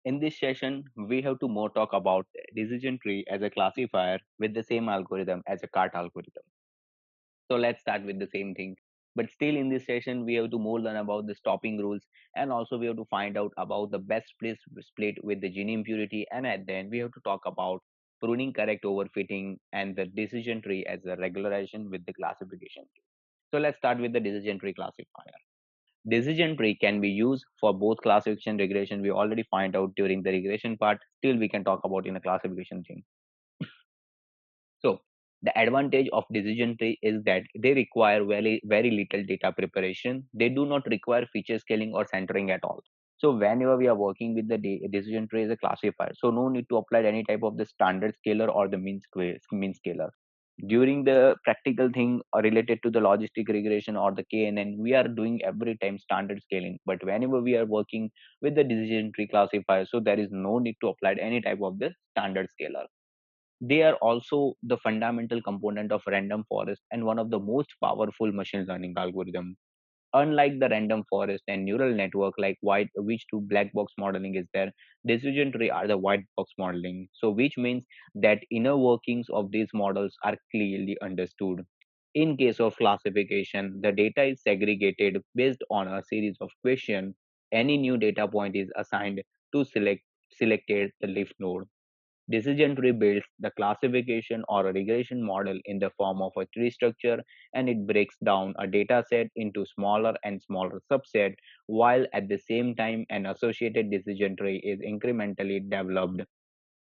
In this session, we have to more talk about decision tree as a classifier with the same algorithm as a cart algorithm. So let's start with the same thing. But still in this session, we have to more learn about the stopping rules, and also we have to find out about the best place split with the Gini impurity, and at the end we have to talk about pruning correct overfitting and the decision tree as a regularization with the classification. So let's start with the decision tree classifier. Decision tree can be used for both classification and regression. We already find out during the regression part. Still, we can talk about in a classification thing. So the advantage of decision tree is that they require very little data preparation. They do not require feature scaling or centering at all. So whenever we are working with the decision tree as a classifier, so no need to apply any type of the standard scalar or the mean scalar. During the practical thing related to the logistic regression or the KNN, we are doing every time standard scaling. But whenever we are working with the decision tree classifier, so there is no need to apply any type of the standard scalar. They are also the fundamental component of random forest and one of the most powerful machine learning algorithm. Unlike the random forest and neural network like white, which two black box modeling is there, decision tree are the white box modeling. So which means that inner workings of these models are clearly understood. In case of classification, the data is segregated based on a series of questions. Any new data point is assigned to selected the leaf node. Decision tree builds the classification or a regression model in the form of a tree structure, and it breaks down a data set into smaller and smaller subset, while at the same time an associated decision tree is incrementally developed.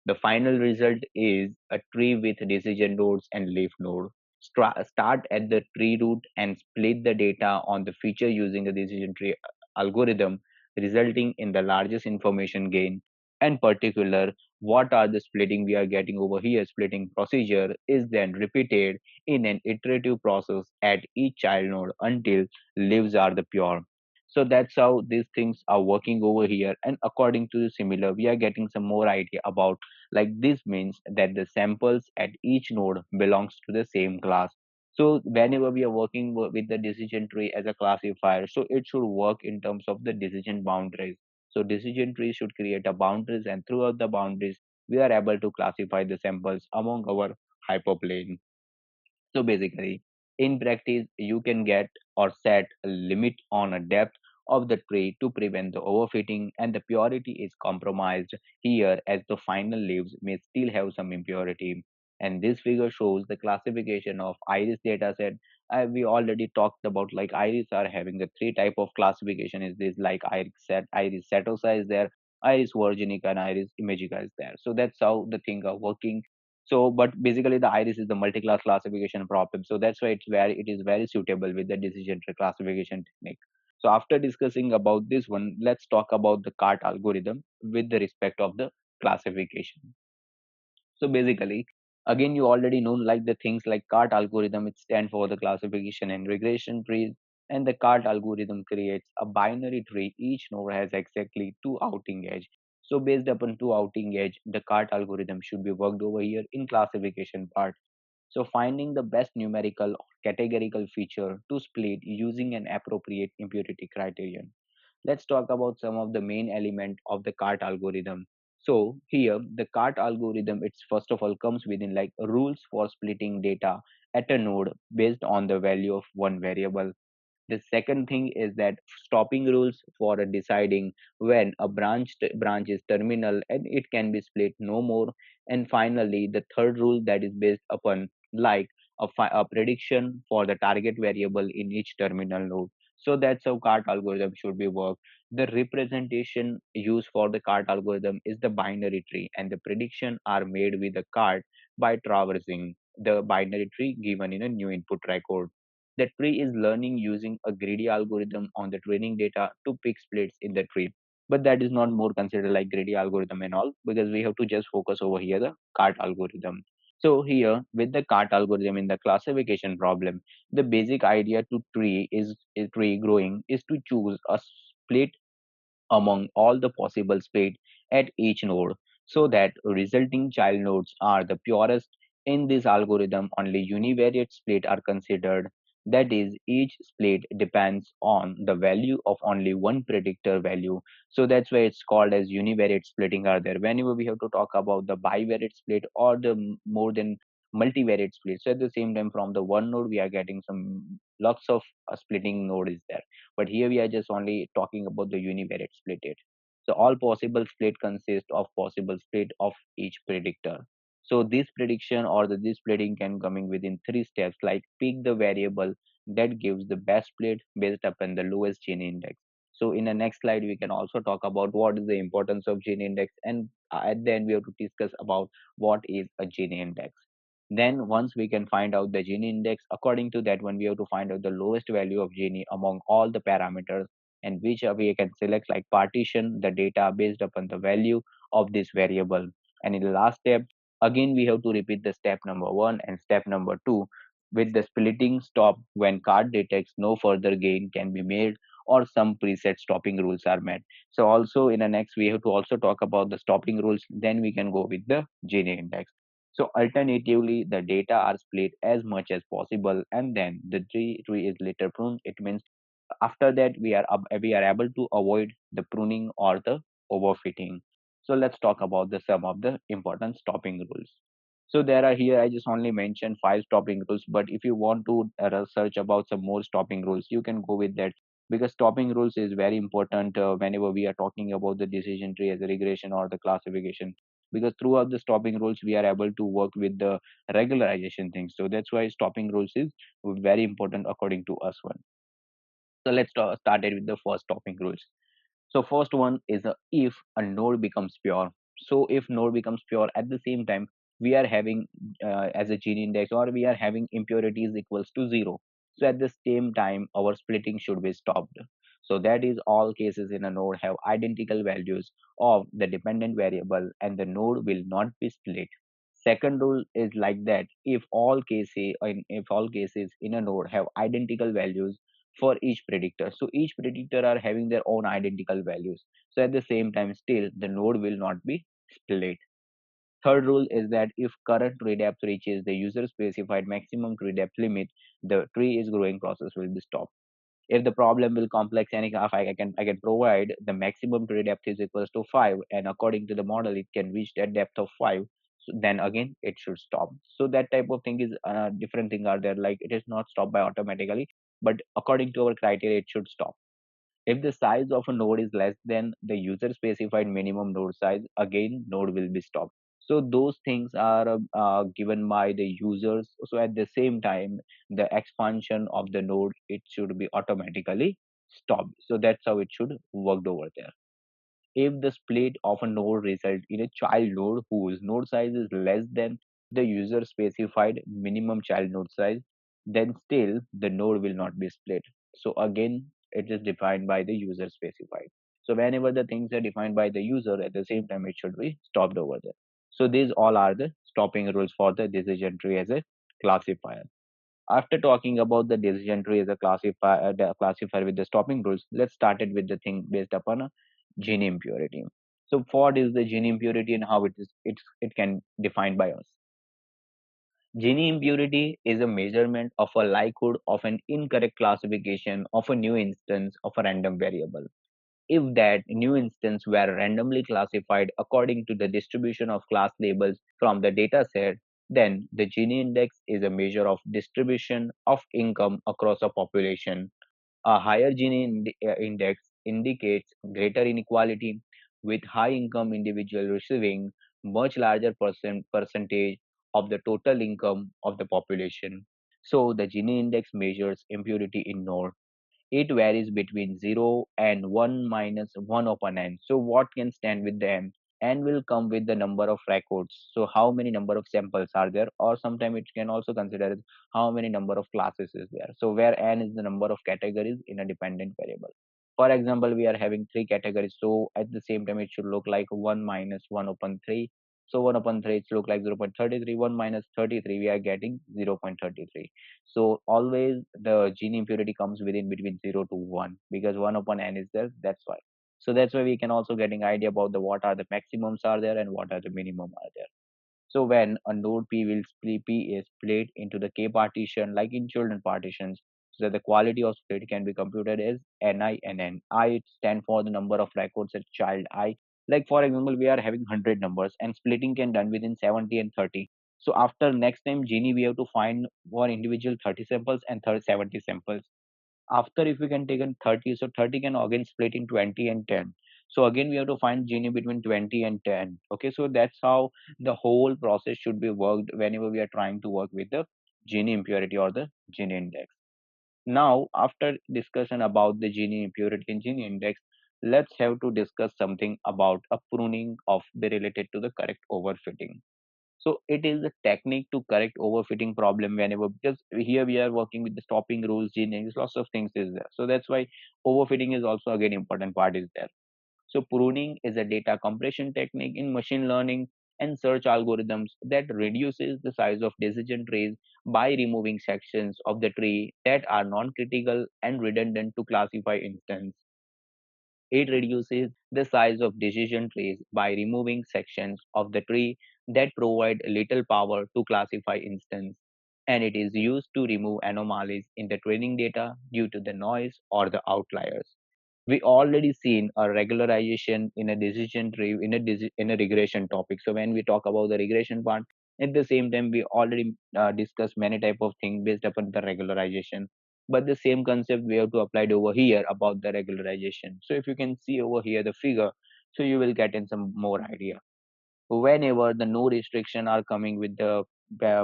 The final result is a tree with decision nodes and leaf node. Start at the tree root and split the data on the feature using the decision tree algorithm, resulting in the largest information gain. And particular, what are the splitting we are getting over here? Splitting procedure is then repeated in an iterative process at each child node until leaves are the pure. So that's how these things are working over here. And according to the similar, we are getting some more idea about, like, this means that the samples at each node belongs to the same class. So whenever we are working with the decision tree as a classifier, so it should work in terms of the decision boundaries. So decision tree should create a boundaries, and throughout the boundaries we are able to classify the samples among our hyperplane. So basically, in practice, you can get or set a limit on a depth of the tree to prevent the overfitting, and the purity is compromised here as the final leaves may still have some impurity. And this figure shows the classification of iris dataset. We already talked about, like, iris are having the three type of classification is this, like iris setosa is there, iris virginica, and iris imagica is there. So that's how the thing are working. So but basically the iris is the multi-class classification problem, so that's why it is very suitable with the decision tree classification technique. So after discussing about this one, let's talk about the cart algorithm with the respect of the classification. So basically, again, you already know, like, the things like cart algorithm, it stands for the classification and regression trees. And the cart algorithm creates a binary tree. Each node has exactly two outing edge. So based upon two outing edge, the cart algorithm should be worked over here in classification part. So finding the best numerical or categorical feature to split using an appropriate impurity criterion. Let's talk about some of the main element of the cart algorithm. So here the cart algorithm, it's first of all comes within like rules for splitting data at a node based on the value of one variable. The second thing is that stopping rules for deciding when a branch is terminal and it can be split no more. And finally, the third rule that is based upon, like, a prediction for the target variable in each terminal node. So that's how cart algorithm should be worked. The representation used for the cart algorithm is the binary tree, and the prediction are made with the cart by traversing the binary tree given in a new input record. The tree is learning using a greedy algorithm on the training data to pick splits in the tree. But that is not more considered like greedy algorithm and all, because we have to just focus over here the cart algorithm. So here with the cart algorithm in the classification problem, the basic idea to is tree growing is to choose a split among all the possible split at each node, so that resulting child nodes are the purest. In this algorithm, only univariate split are considered. That is, each split depends on the value of only one predictor value. So that's why it's called as univariate splitting are there. Whenever we have to talk about the bivariate split or the more than multivariate split. So at the same time, from the one node, we are getting some lots of splitting node is there. But here we are just only talking about the univariate split it. So all possible split consist of possible split of each predictor. So this prediction or this splitting can coming within three steps, like pick the variable that gives the best split based upon the lowest Gini index. So in the next slide, we can also talk about what is the importance of Gini index, and at the end we have to discuss about what is a Gini index. Then once we can find out the Gini index, according to that one we have to find out the lowest value of Gini among all the parameters, and which we can select like partition the data based upon the value of this variable. And in the last step, again we have to repeat the step number 1 and step number 2 with the splitting stop when card detects no further gain can be made or some preset stopping rules are met. So also in the next we have to also talk about the stopping rules, then we can go with the Gini index. So alternatively, the data are split as much as possible, and then the tree is later pruned. It means after that we are able to avoid the pruning or the overfitting. So let's talk about the some of the important stopping rules. So there are here I just only mentioned 5 stopping rules, but if you want to research about some more stopping rules, you can go with that, because stopping rules is very important whenever we are talking about the decision tree as a regression or the classification, because throughout the stopping rules we are able to work with the regularization things. So that's why stopping rules is very important according to us one. So let's start it with the first stopping rules. So first one is if a node becomes pure. So if node becomes pure, at the same time we are having as a Gini index, or we are having impurities equals to 0. So at the same time our splitting should be stopped. So that is all cases in a node have identical values of the dependent variable and the node will not be split. Second rule is like that if all cases in a node have identical values for each predictor. So each predictor are having their own identical values. So at the same time, still the node will not be split. Third rule is that if current tree depth reaches the user specified maximum tree depth limit, the tree is growing process will be stopped. If the problem will complex and if I can provide the maximum tree depth is equals to 5, and according to the model it can reach that depth of 5, so then again it should stop. So that type of thing is different thing are there, like it is not stopped by automatically, but according to our criteria it should stop. If the size of a node is less than the user specified minimum node size, again node will be stopped. So those things are given by the users. So at the same time, the expansion of the node it should be automatically stopped. So that's how it should work over there. If the split of a node result in a child node whose node size is less than the user specified minimum child node size, then still the node will not be split. So again, it is defined by the user specified. So whenever the things are defined by the user, at the same time it should be stopped over there. So these all are the stopping rules for the decision tree as a classifier. After talking about the decision tree as a classifier with the stopping rules, let's start it with the thing based upon a Gini impurity. So what is the Gini impurity and how it can defined by us? Gini impurity is a measurement of a likelihood of an incorrect classification of a new instance of a random variable. If that new instance were randomly classified according to the distribution of class labels from the dataset, then the Gini index is a measure of distribution of income across a population. A higher index indicates greater inequality, with high income individual receiving much larger percentage of the total income of the population. So the Gini index measures impurity in node. It varies between 0 and 1 minus 1 upon n. So what can stand with the n? N will come with the number of records. So how many number of samples are there? Or sometimes it can also consider as how many number of classes is there. So where n is the number of categories in a dependent variable. For example, we are having 3 categories. So at the same time, it should look like 1 minus 1 upon 3. So 1 upon 3, it look like 0.33. 1 minus 33, we are getting 0.33. So always the Gini impurity comes within between 0 to 1, because 1 upon n is there. That's why. So that's why we can also getting idea about the what are the maximums are there and what are the minimum are there. So when a node P is split into the K partition, like in children partitions, So the quality of split can be computed as NINN. I stand for the number of records a child I. Like for example, we are having 100 numbers and splitting can done within 70 and 30. So after next time Gini, we have to find one individual 30 samples and 70 samples. After if we can take in 30, so 30 can again split in 20 and 10. So again we have to find Gini between 20 and 10. Okay, so that's how the whole process should be worked whenever we are trying to work with the Gini impurity or the Gini index. Now, after discussion about the Gini impurity and Gini index, let's have to discuss something about a pruning of the related to the correct overfitting. So it is a technique to correct overfitting problem whenever, because here we are working with the stopping rules, Gini, lots of things is there. So that's why overfitting is also again important part is there. So pruning is a data compression technique in machine learning and search algorithms that reduces the size of decision trees by removing sections of the tree that are non-critical and redundant to classify instance. It reduces the size of decision trees by removing sections of the tree that provide little power to classify instance, and it is used to remove anomalies in the training data due to the noise or the outliers. We already seen a regularization in a decision tree in in a regression topic. So when we talk about the regression part, at the same time we already discussed many type of things based upon the regularization, but the same concept we have to apply it over here about the regularization. So if you can see over here the figure, so you will get in some more idea. Whenever the no restriction are coming with the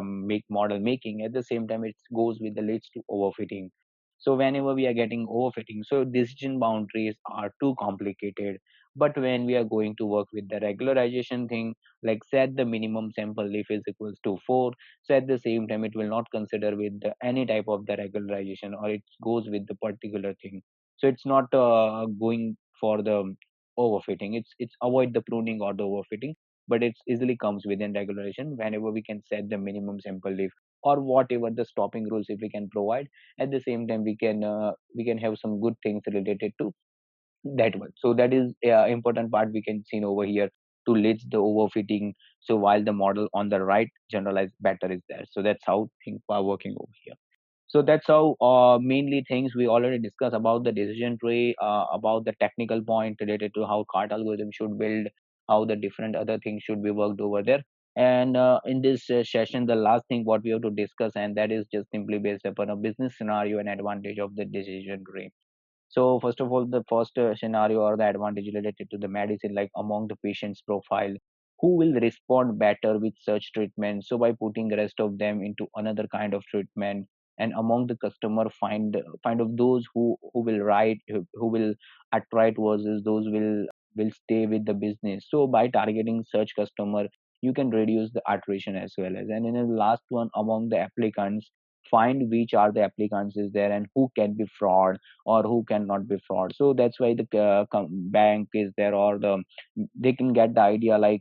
make model making, at the same time it goes with the leads to overfitting. So whenever we are getting overfitting, so decision boundaries are too complicated. But when we are going to work with the regularization thing, like set the minimum sample leaf is equals to 4, so at the same time it will not consider with any type of the regularization, or it goes with the particular thing. So it's not going for the overfitting, it's avoid the pruning or the overfitting, but it easily comes within regulation whenever we can set the minimum sample leaf or whatever the stopping rules if we can provide. At the same time we can have some good things related to that one. So that is important part we can see over here to lead the overfitting. So while the model on the right generalized better is there, so that's how things are working over here. So that's how mainly things we already discussed about the decision tree, about the technical point related to how cart algorithm should build, how the different other things should be worked over there. And in this session, the last thing what we have to discuss, and that is just simply based upon a business scenario and advantage of the decision tree. So first of all, the first scenario or the advantage related to the medicine, like among the patient's profile, who will respond better with such treatment? So by putting the rest of them into another kind of treatment, and among the customer, find of those who will write, who will attract versus those will stay with the business. So by targeting such customer, you can reduce the attrition as well as. And in the last one, among the applicants, find which are the applicants is there and who can be fraud or who cannot be fraud. So that's why the bank is there, or they can get the idea like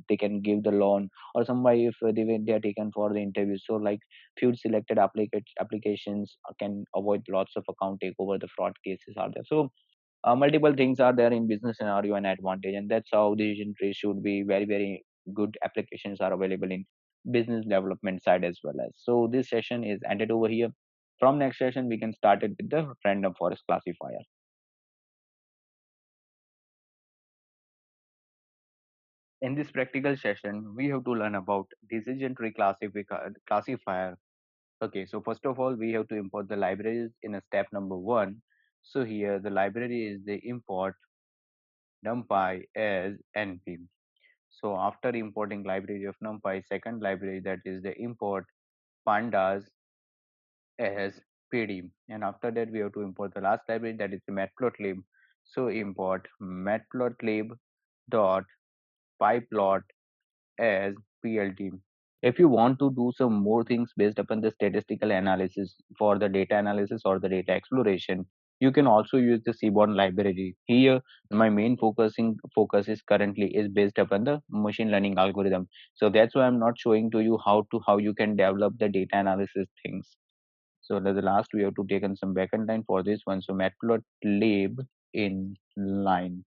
they can give the loan, or somebody if they are taken for the interview. So like few selected applications can avoid lots of account takeover, the fraud cases are there. So multiple things are there in business scenario and advantage, and that's how decision tree should be very good applications are available in business development side as well as. So this session is ended over here. From next session we can start it with the random forest classifier. In this practical session we have to learn about decision tree classifier. Okay, so first of all we have to import the libraries in a step number 1. So here the library is the import numpy as np. So after importing library of NumPy, second library that is the import pandas as PD. And after that we have to import the last library that is the Matplotlib. So import Matplotlib dot pyplot as PLT. If you want to do some more things based upon the statistical analysis for the data analysis or the data exploration, you can also use the Seaborn library. Here, my main focus is currently is based upon the machine learning algorithm. So that's why I'm not showing to you how you can develop the data analysis things. So the last we have to take in some backend line for this one. So matplotlib in line.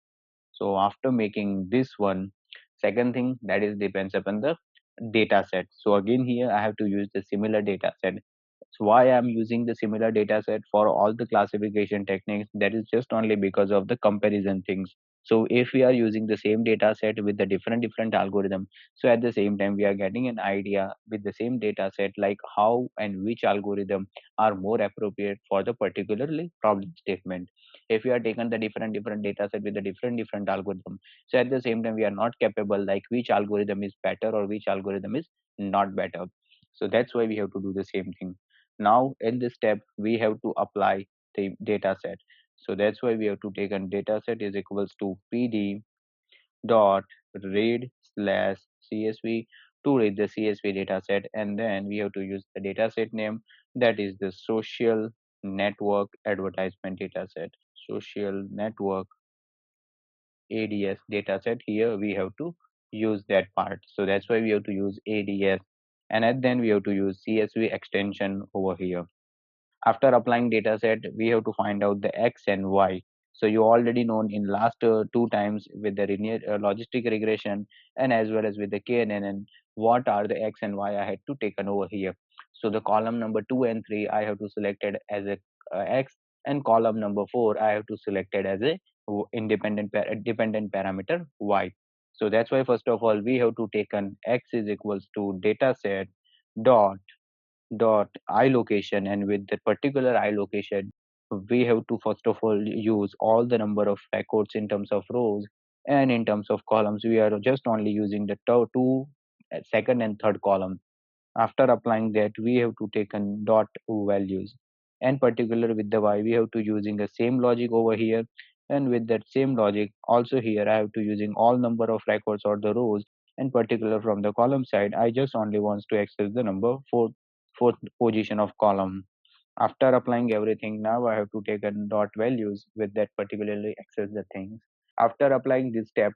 So after making this one, second thing that is depends upon the data set. So again here I have to use the similar data set. So why I'm using the similar data set for all the classification techniques? That is just only because of the comparison things. So if we are using the same data set with the different algorithm, so at the same time we are getting an idea with the same data set, like how and which algorithm are more appropriate for the particularly problem statement. If we are taken the different data set with the different algorithm, so at the same time we are not capable like which algorithm is better or which algorithm is not better. So that's why we have to do the same thing. Now in this step we have to apply the data set. So that's why we have to take a data set is equals to pd dot read slash csv to read the csv data set, and then we have to use the data set name, that is the social network advertisement data set, social network ads data set. Here we have to use that part, so that's why we have to use ads, and then we have to use csv extension over here. After applying data set, we have to find out the x and y. So you already known in last two times with the linear logistic regression and as well as with the knn, what are the x and y I had to taken over here. So the column number 2 and 3 I have to select it as a x, and column number 4 I have to select it as a dependent parameter y. So that's why first of all we have to take an x is equals to data set dot I location, and with that particular I location we have to first of all use all the number of records in terms of rows, and in terms of columns we are just only using the two second and third column. After applying that we have to take an dot values, and particular with the y we have to using the same logic over here, and with that same logic also here I have to using all number of records or the rows, and particular from the column side I just only wants to access the number fourth position of column. After applying everything, now I have to take a dot values with that particularly access the things. After applying this step,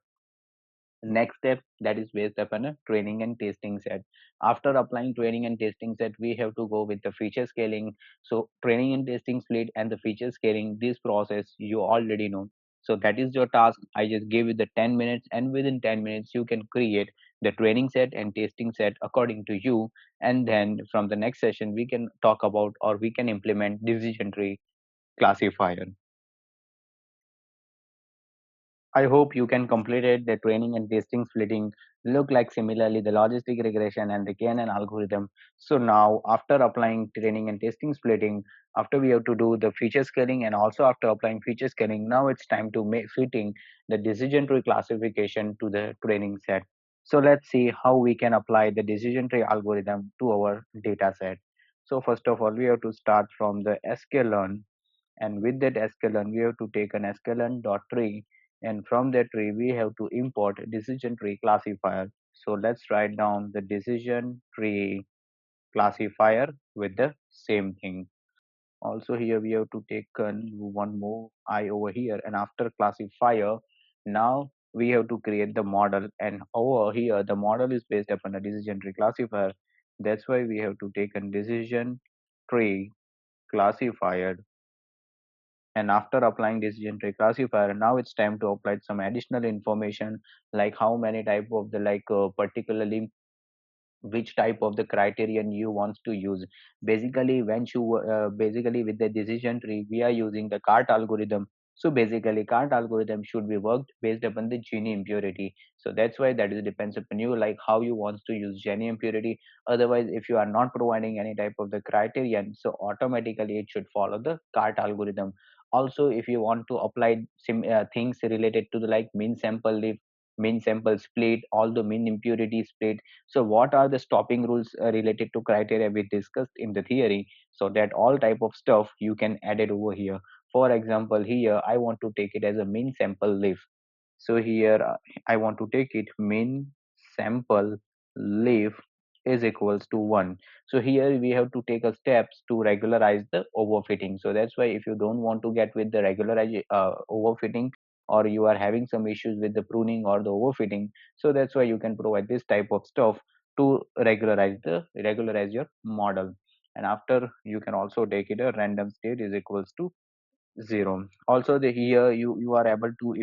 next step that is based upon a training and testing set. After applying training and testing set we have to go with the feature scaling. So training and testing split and the feature scaling, this process you already know. So that is your task. I just give you the 10 minutes, and within 10 minutes you can create the training set and testing set according to you, and then from the next session we can talk about or we can implement decision tree classifier. I hope you can complete it. The training and testing splitting look like similarly the logistic regression and the KNN algorithm. So now after applying training and testing splitting, after we have to do the feature scaling, and also after applying feature scaling, now it's time to make fitting the decision tree classification to the training set. So let's see how we can apply the decision tree algorithm to our data set. So first of all, we have to start from the sklearn, and with that sklearn we have to take an sklearn dot tree, and from that tree we have to import decision tree classifier. So let's write down the decision tree classifier with the same thing. Also here we have to take one more I over here, and after classifier now we have to create the model, and over here the model is based upon a decision tree classifier. That's why we have to take a decision tree classifier. And after applying decision tree classifier, now it's time to apply some additional information, like how many type of the particularly which type of the criterion you want to use. Basically when you basically with the decision tree we are using the cart algorithm. So basically cart algorithm should be worked based upon the Gini impurity. So that's why that is depends upon you, like how you want to use Gini impurity. Otherwise if you are not providing any type of the criterion, so automatically it should follow the cart algorithm. Also if you want to apply things related to the like mean sample leaf, mean sample split, all the mean impurity split. So what are the stopping rules related to criteria we discussed in the theory, so that all type of stuff you can add it over here. For example here I want to take it as a mean sample leaf. So here I want to take it mean sample leaf is equals to 1. So here we have to take a steps to regularize the overfitting. So that's why if you don't want to get with the regularize overfitting, or you are having some issues with the pruning or the overfitting, so that's why you can provide this type of stuff to regularize your model. And after you can also take it a random state is equals to 0. Also the here you are able to,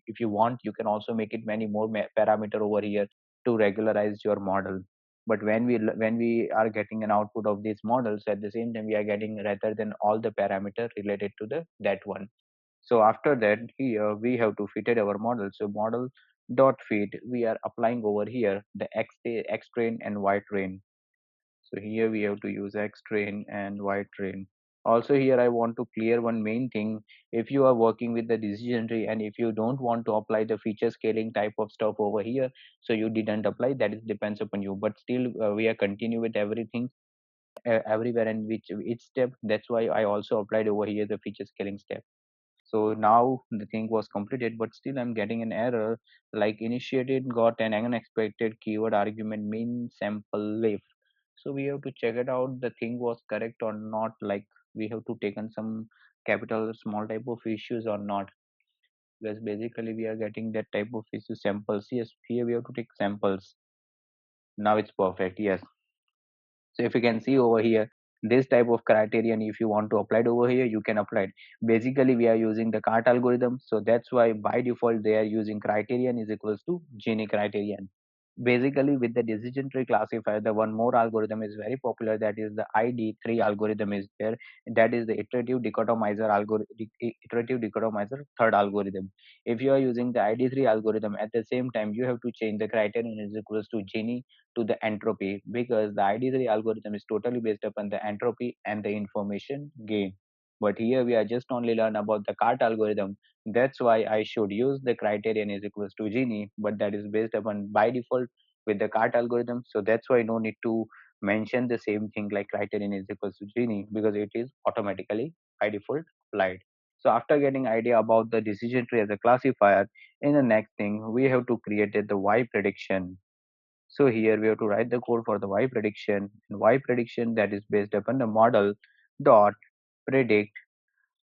if you want you can also make it many more parameter over here to regularize your model. But when we are getting an output of these models, at the same time we are getting rather than all the parameter related to the that one. So after that, here we have to fit it our model. So model dot fit, we are applying over here the x train and y train. So here we have to use x train and y train. Also here I want to clear one main thing. If you are working with the decision tree and if you don't want to apply the feature scaling type of stuff over here, so you didn't apply, that is depends upon you. But still we are continue with everything everywhere and which each step. That's why I also applied over here the feature scaling step. So now the thing was completed, but still I'm getting an error like initiated got an unexpected keyword argument mean sample lift. So we have to check it out the thing was correct or not, like we have to taken some capital small type of issues or not, because basically we are getting that type of issue samples. Yes, here we have to take samples. Now it's perfect. Yes. So if you can see over here, this type of criterion, if you want to apply it over here, you can apply it. Basically, we are using the CART algorithm. So that's why by default, they are using criterion is equals to Gini criterion. Basically, with the decision tree classifier, the one more algorithm is very popular. That is the ID3 algorithm is there. That is the iterative dichotomizer third algorithm. If you are using the ID3 algorithm, at the same time, you have to change the criterion is equals to Gini to the entropy, because the ID3 algorithm is totally based upon the entropy and the information gain. But here we are just only learn about the CART algorithm. That's why I should use the criterion is equals to Gini, but that is based upon by default with the CART algorithm. So that's why no need to mention the same thing like criterion is equals to Gini, because it is automatically by default applied. So after getting idea about the decision tree as a classifier, in the next thing we have to create the Y prediction. So here we have to write the code for the Y prediction. And Y prediction that is based upon the model dot predict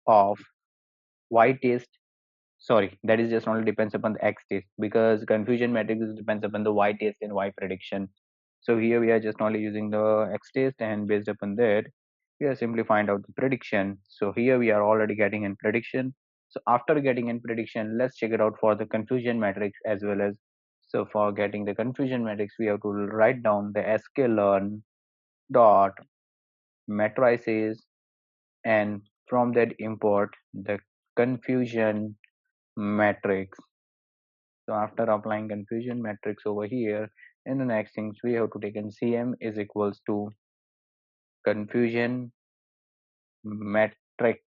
of Y test. Sorry, that is just only depends upon the X test, because confusion matrix depends upon the Y test and Y prediction. So here we are just only using the X test, and based upon that we are simply find out the prediction. So here we are already getting in prediction. So after getting in prediction, let's check it out for the confusion matrix as well as. So for getting the confusion matrix, we have to write down the sklearn dot matrices, and from that import the confusion matrix. So after applying confusion matrix over here, in the next things we have to take in cm is equals to confusion matrix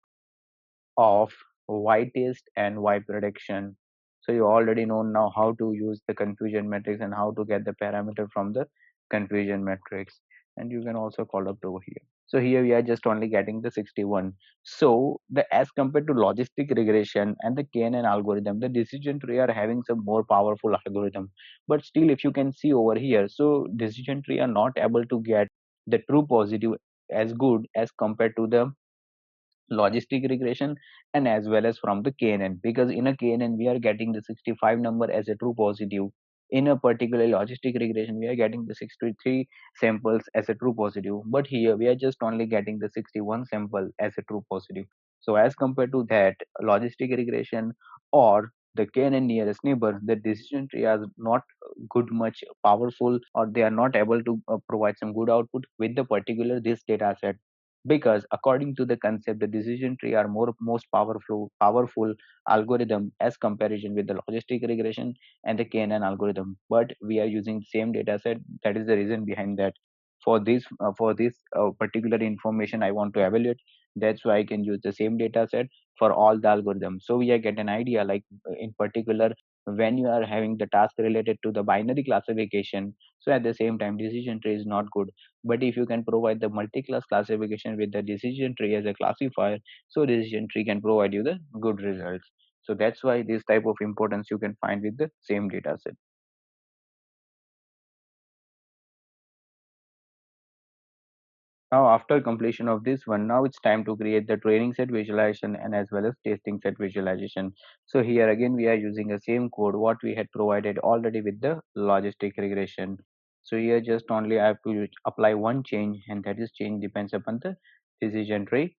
of y test and y prediction. So you already know now how to use the confusion matrix and how to get the parameter from the confusion matrix. And you can also call up over here. So here we are just only getting the 61. So the as compared to logistic regression and the KNN algorithm, the decision tree are having some more powerful algorithm. But still, if you can see over here, so decision tree are not able to get the true positive as good as compared to the logistic regression and as well as from the KNN, because in a KNN we are getting the 65 number as a true positive. In a particular logistic regression we are getting the 63 samples as a true positive, but here we are just only getting the 61 sample as a true positive. So as compared to that logistic regression or the KNN nearest neighbor, the decision tree are not good much powerful, or they are not able to provide some good output with the particular this data set, because according to the concept the decision tree are more most powerful algorithm as comparison with the logistic regression and the knn algorithm, but we are using same data set. That is the reason behind that. For this particular information I want to evaluate, that's why I can use the same data set for all the algorithms. So we are get an idea like in particular when you are having the task related to the binary classification, so at the same time decision tree is not good. But if you can provide the multi-class classification with the decision tree as a classifier, so decision tree can provide you the good results. So that's why this type of importance you can find with the same data set. Now after completion of this one, now it's time to create the training set visualization and as well as testing set visualization. So here again we are using the same code what we had provided already with the logistic regression. So here just only I have to apply one change, and that is change depends upon the decision tree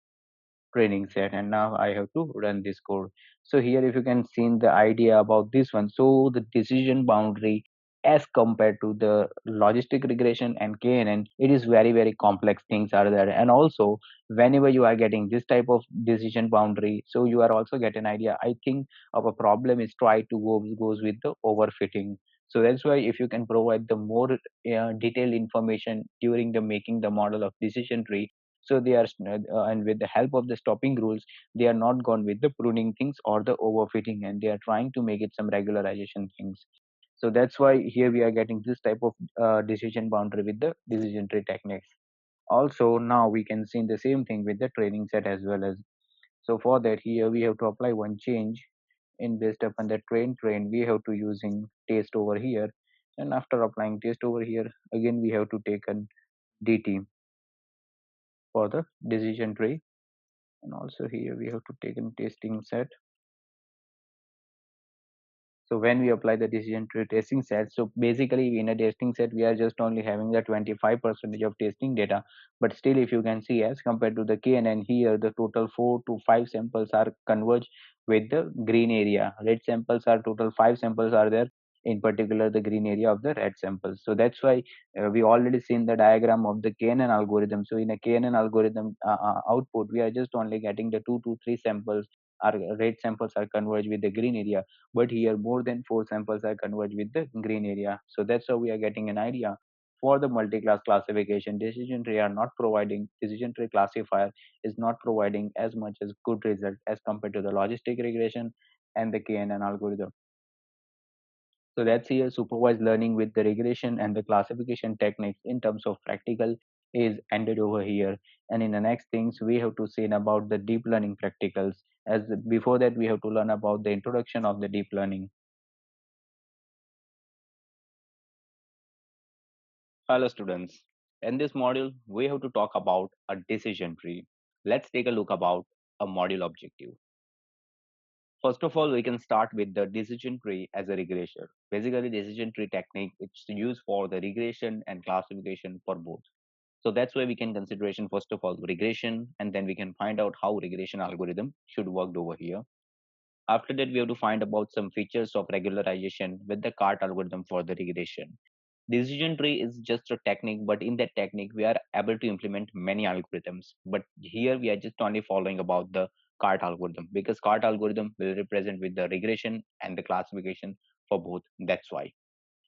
training set, and now I have to run this code. So here if you can see the idea about this one, so the decision boundary as compared to the logistic regression and KNN, it is very, very complex things are there. And also, whenever you are getting this type of decision boundary, so you are also get an idea. I think of a problem is try to goes with the overfitting. So that's why if you can provide the more detailed information during the making the model of decision tree, so they are and with the help of the stopping rules, they are not gone with the pruning things or the overfitting, and they are trying to make it some regularization things. So that's why here we are getting this type of decision boundary with the decision tree techniques. Also, now we can see the same thing with the training set as well as. So for that, here we have to apply one change in based upon the train. We have to using test over here, and after applying test over here, again we have to take an DT for the decision tree, and also here we have to take a testing set. So when we apply the decision tree testing set, so basically in a testing set, we are just only having the 25% of testing data. But still, if you can see as compared to the KNN here, the total 4 to 5 samples are converged with the green area. Red samples are total 5 samples are there. In particular, the green area of the red samples. So that's why we already seen the diagram of the KNN algorithm. So in a KNN algorithm output, we are just only getting the 2 to 3 samples are red samples are converged with the green area, but here more than 4 samples are converged with the green area. So that's how we are getting an idea. For the multi-class classification, decision tree are not providing, decision tree classifier is not providing as much as good result as compared to the logistic regression and the KNN algorithm. So that's here supervised learning with the regression and the classification techniques in terms of practical is ended over here. And in the next things, we have to see about the deep learning practicals. As before that, we have to learn about the introduction of the deep learning. Hello students. In this module, we have to talk about a decision tree. Let's take a look about a module objective. First of all, we can start with the decision tree as a regression. Basically, decision tree technique it's used for the regression and classification for both. So that's why we can consideration first of all regression, and then we can find out how regression algorithm should work over here. After that, we have to find about some features of regularization with the cart algorithm for the regression. Decision tree is just a technique, but in that technique, we are able to implement many algorithms. But here we are just only following about the cart algorithm because cart algorithm will represent with the regression and the classification for both. That's why.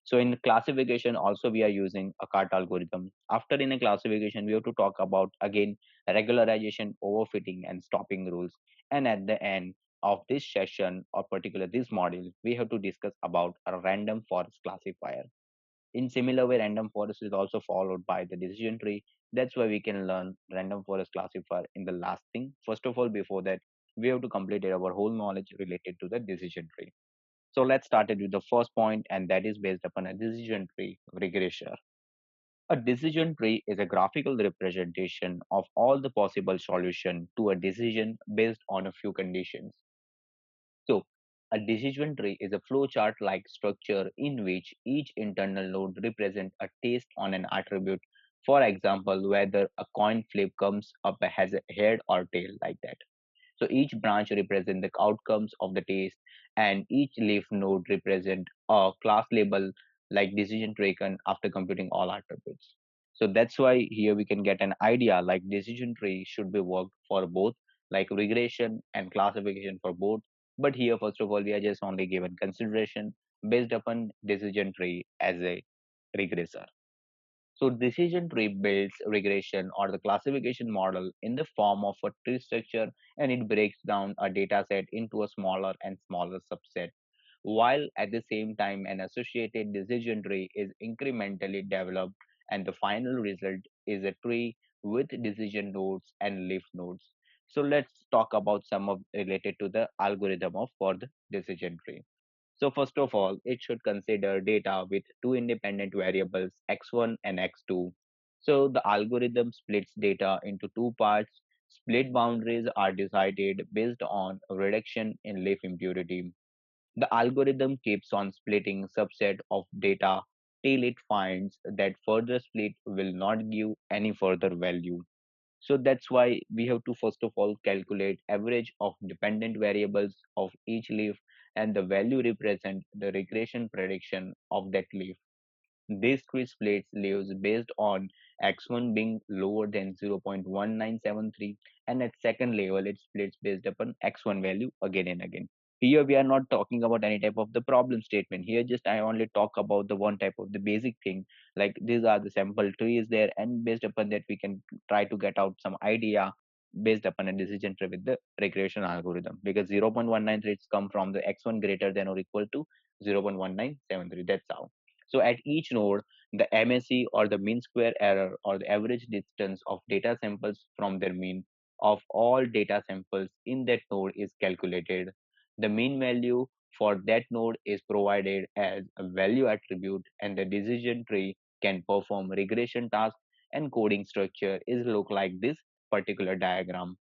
So in classification, also we are using a cart algorithm. After in a classification, we have to talk about again regularization, overfitting, and stopping rules. And at the end of this session or particular this module, we have to discuss about a random forest classifier. In similar way, random forest is also followed by the decision tree. That's why we can learn random forest classifier in the last thing. First of all, before that, we have to complete our whole knowledge related to the decision tree. So let's start it with the first point, and that is based upon a decision tree regression. A decision tree is a graphical representation of all the possible solution to a decision based on a few conditions. So, a decision tree is a flowchart-like structure in which each internal node represents a taste on an attribute. For example, whether a coin flip comes up has a head or tail like that. So each branch represents the outcomes of the taste, and each leaf node represent a class label like decision taken after computing all attributes. So that's why here we can get an idea like decision tree should be worked for both, like regression and classification for both. But here, first of all, we are just only given consideration based upon decision tree as a regressor. So decision tree builds regression or the classification model in the form of a tree structure, and it breaks down a data set into a smaller and smaller subset. While at the same time an associated decision tree is incrementally developed, and the final result is a tree with decision nodes and leaf nodes. So let's talk about some of related to the algorithm of for the decision tree. So first of all, it should consider data with two independent variables, x1 and x2. So the algorithm splits data into two parts. Split boundaries are decided based on a reduction in leaf impurity. The algorithm keeps on splitting subset of data till it finds that further split will not give any further value. So that's why we have to first of all calculate average of dependent variables of each leaf, and the value represent the regression prediction of that leaf. This tree splits leaves based on x1 being lower than 0.1973, and at second level it splits based upon x1 value again and again. Here we are not talking about any type of the problem statement. Here just I only talk about the one type of the basic thing, like these are the sample trees there, and based upon that we can try to get out some idea based upon a decision tree with the regression algorithm, because 0.193 come from the x1 greater than or equal to 0.1973. That's how. So at each node, the MSE or the mean square error or the average distance of data samples from their mean of all data samples in that node is calculated. The mean value for that node is provided as a value attribute, and the decision tree can perform regression tasks, and coding structure is look like this particular diagram.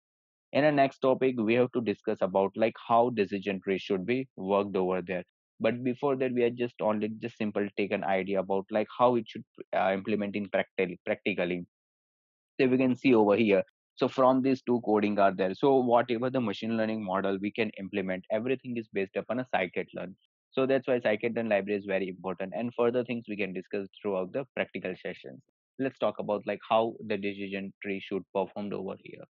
In the next topic we have to discuss about like how decision tree should be worked over there. But before that we are just only just simple take an idea about like how it should implement in practically. So we can see over here, so from these two coding are there, so whatever the machine learning model we can implement, everything is based upon a scikit learn. So that's why scikit learn library is very important, and further things we can discuss throughout the practical sessions. Let's talk about like how the decision tree should performed over here.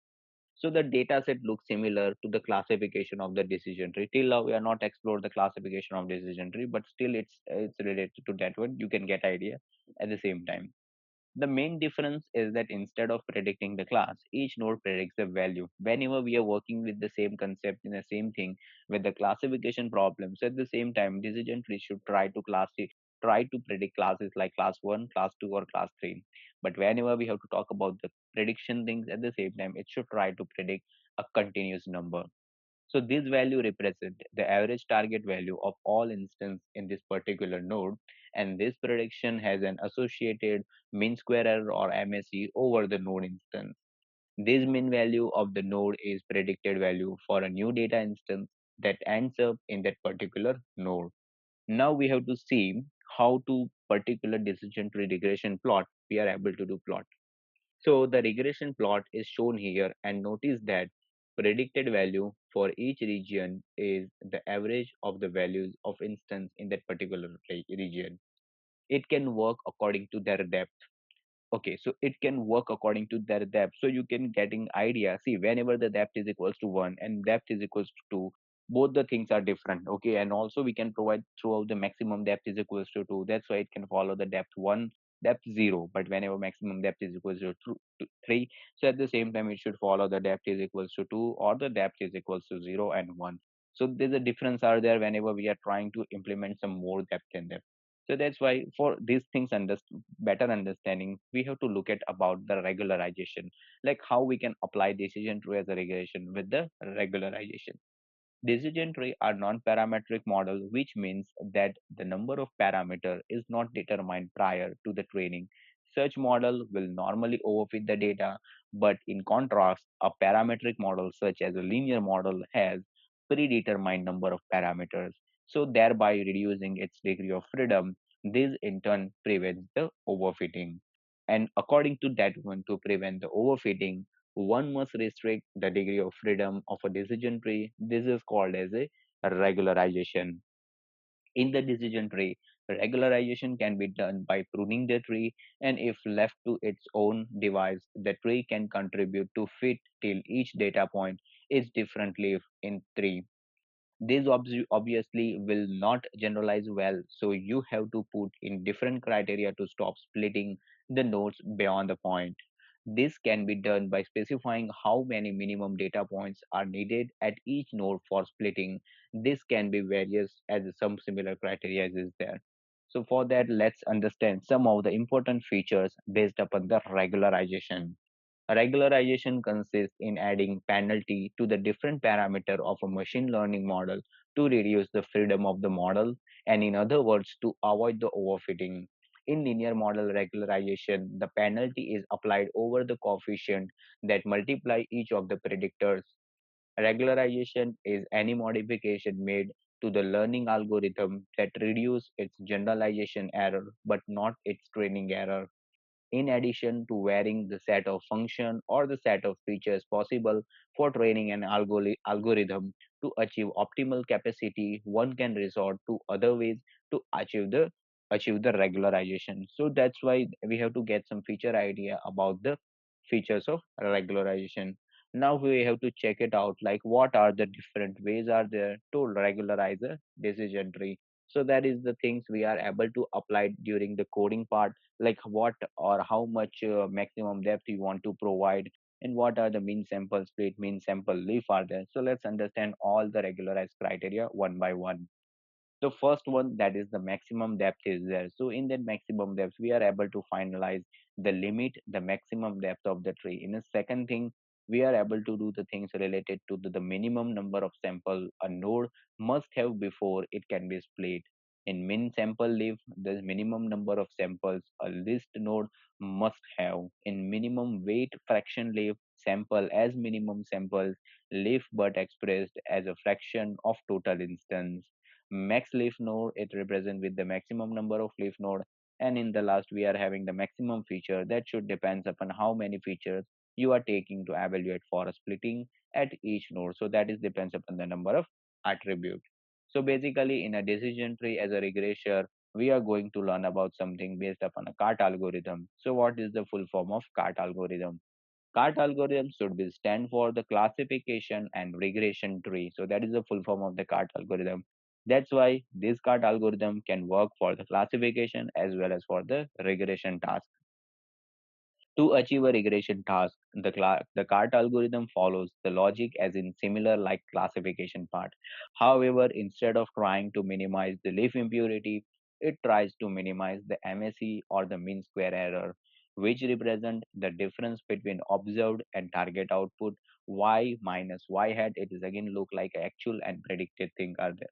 So the data set looks similar to the classification of the decision tree. Till now, we are not explored the classification of decision tree, but still it's related to that one. You can get idea at the same time. The main difference is that instead of predicting the class, each node predicts the value. Whenever we are working with the same concept in the same thing with the classification problems, at the same time, decision tree should try to predict classes like class 1, class 2, or class 3. But whenever we have to talk about the prediction things at the same time, it should try to predict a continuous number. So this value represent the average target value of all instance in this particular node, and this prediction has an associated mean square error or MSE over the node instance. This mean value of the node is predicted value for a new data instance that ends up in that particular node. Now we have to see how to particular decision tree regression plot we are able to do plot. So the regression plot is shown here, and notice that predicted value for each region is the average of the values of instance in that particular region. It can work according to their depth. Okay, so it can work according to their depth. So you can getting idea. See, whenever the depth is equals to 1 and depth is equals to 2, both the things are different. Okay, and also we can provide throughout the maximum depth is equals to 2. That's why it can follow the depth 1, depth 0. But whenever maximum depth is equals to 3, so at the same time it should follow the depth is equals to 2 or the depth is equals to 0 and 1. So there's a difference are there whenever we are trying to implement some more depth in there. So that's why for these things better understanding, we have to look at about the regularization, like how we can apply decision tree as a regression with the regularization. Decision tree are non-parametric model, which means that the number of parameter is not determined prior to the training. Such model will normally overfit the data, but in contrast, a parametric model such as a linear model has predetermined number of parameters, so thereby reducing its degree of freedom. This in turn prevents the overfitting. And according to that one, to prevent the overfitting, one must restrict the degree of freedom of a decision tree. This is called as a regularization. In the decision tree, regularization can be done by pruning the tree, and if left to its own device, the tree can contribute to fit till each data point is differently in tree. This obviously will not generalize well, so you have to put in different criteria to stop splitting the nodes beyond the point. This can be done by specifying how many minimum data points are needed at each node for splitting. This can be various as some similar criteria is there. So for that, let's understand some of the important features based upon the regularization. Regularization consists in adding penalty to the different parameter of a machine learning model to reduce the freedom of the model, and in other words, to avoid the overfitting. In linear model regularization, the penalty is applied over the coefficient that multiply each of the predictors. Regularization is any modification made to the learning algorithm that reduce its generalization error but not its training error. in addition to varying the set of function or the set of features possible for training an algorithm to achieve optimal capacity, one can resort to other ways to achieve the regularization. So that's why we have to get some feature idea about the features of regularization. Now we have to check it out, like what are the different ways are there to regularize a decision tree. So that is the things we are able to apply during the coding part, like what or how much maximum depth you want to provide, and what are the mean sample split, mean sample leaf are there. So let's understand all the regularized criteria one by one. The first one, that is the maximum depth is there. So in that maximum depth we are able to finalize the limit, the maximum depth of the tree. In a second thing, we are able to do the things related to the minimum number of sample a node must have before it can be split. In min sample leaf, the minimum number of samples a list node must have. In minimum weight fraction leaf, sample as minimum samples leaf but expressed as a fraction of total instance. Max leaf node, it represents with the maximum number of leaf node. And in the last we are having the maximum feature, that should depends upon how many features you are taking to evaluate for a splitting at each node. So that is depends upon the number of attributes. So basically in a decision tree as a regressor, we are going to learn about something based upon a cart algorithm. So what is the full form of cart algorithm? Cart algorithm should be stand for the classification and regression tree. So that is the full form of the cart algorithm. That's why this cart algorithm can work for the classification as well as for the regression task. To achieve a regression task, the cart algorithm follows the logic as in similar like classification part. However, instead of trying to minimize the leaf impurity, it tries to minimize the MSE or the mean square error, which represent the difference between observed and target output. Y minus y hat, it is again look like actual and predicted thing are there.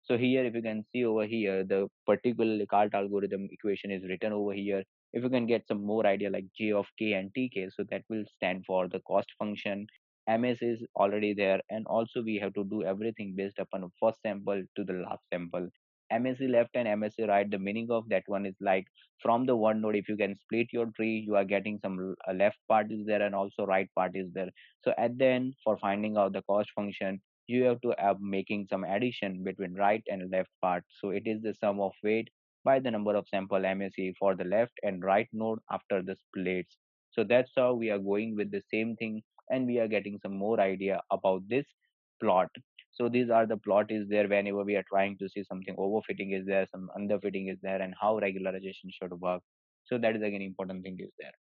So here, if you can see over here, the particular cart algorithm equation is written over here. If you can get some more idea like J of K and Tk, so that will stand for the cost function. MS is already there, and also we have to do everything based upon the first sample to the last sample. MSC left and MSC right, the meaning of that one is like from the one node, if you can split your tree, you are getting some left part is there and also right part is there. So at the end, for finding out the cost function, you have to have making some addition between right and left part. So it is the sum of weight by the number of sample MSE for the left and right node after the splits. So that's how we are going with the same thing, and we are getting some more idea about this plot. So these are the plot is there whenever we are trying to see something overfitting is there, some underfitting is there, and how regularization should work. So that is again important thing is there.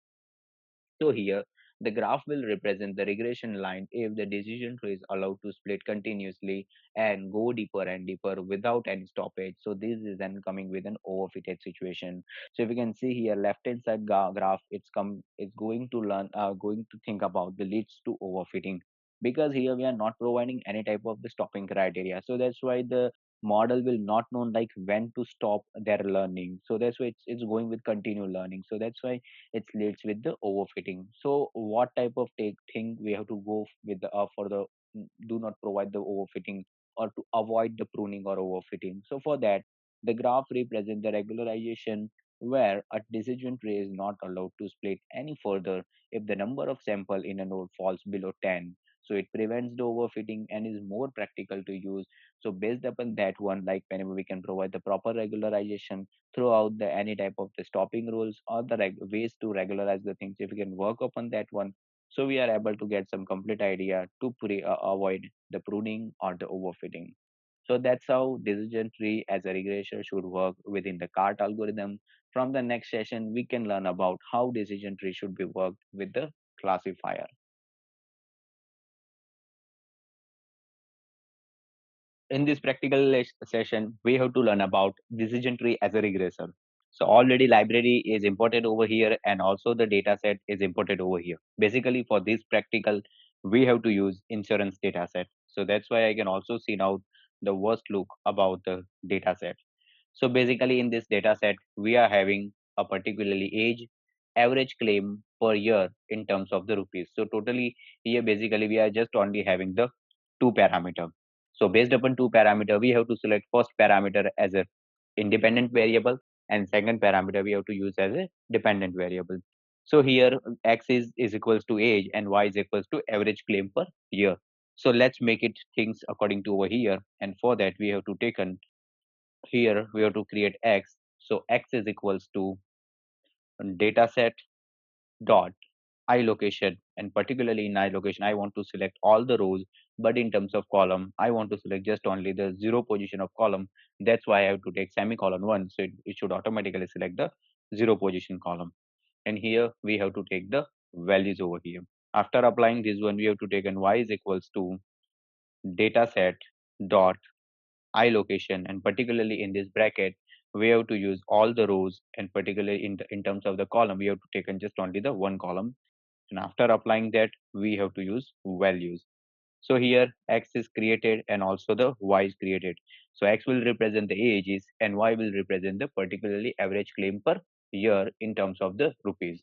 So here, the graph will represent the regression line if the decision tree is allowed to split continuously and go deeper and deeper without any stoppage. So this is then coming with an overfitted situation. So if you can see here, left hand side graph, it's going to going to think about the leads to overfitting, because here we are not providing any type of the stopping criteria. So that's why the model will not know like when to stop their learning. So that's why it's going with continue learning. So that's why it leads with the overfitting. So what type of take thing we have to go with the for the do not provide the overfitting or to avoid the pruning or overfitting. So for that, the graph represents the regularization where a decision tree is not allowed to split any further if the number of sample in a node falls below 10. So it prevents the overfitting and is more practical to use. So based upon that one, like whenever we can provide the proper regularization throughout the any type of the stopping rules or the ways to regularize the things, if we can work upon that one, so we are able to get some complete idea to avoid the pruning or the overfitting. So that's how decision tree as a regressor should work within the cart algorithm. From the next session we can learn about how decision tree should be worked with the classifier. In this practical session, we have to learn about decision tree as a regressor. So already library is imported over here and also the data set is imported over here. Basically for this practical, we have to use insurance data set. So that's why I can also see now the worst look about the data set. So basically in this data set, we are having a particularly age, average claim per year in terms of the rupees. So totally here basically we are just only having the two parameter. So based upon two parameter, we have to select first parameter as a independent variable and second parameter we have to use as a dependent variable. So here x is equals to age and y is equals to average claim per year. So let's make it things according to over here. And for that we have to take an here we have to create x. So x is equals to dataset dot I location, and particularly in I location I want to select all the rows, but in terms of column I want to select just only the zero position of column. That's why I have to take semicolon 1, so it should automatically select the zero position column. And here we have to take the values over here. After applying this one we have to take an y is equals to dataset dot I location, and particularly in this bracket we have to use all the rows, and particularly in terms of the column we have to take in just only the one column. And after applying that we have to use values. So here x is created and also the y is created. So x will represent the ages and y will represent the particularly average claim per year in terms of the rupees.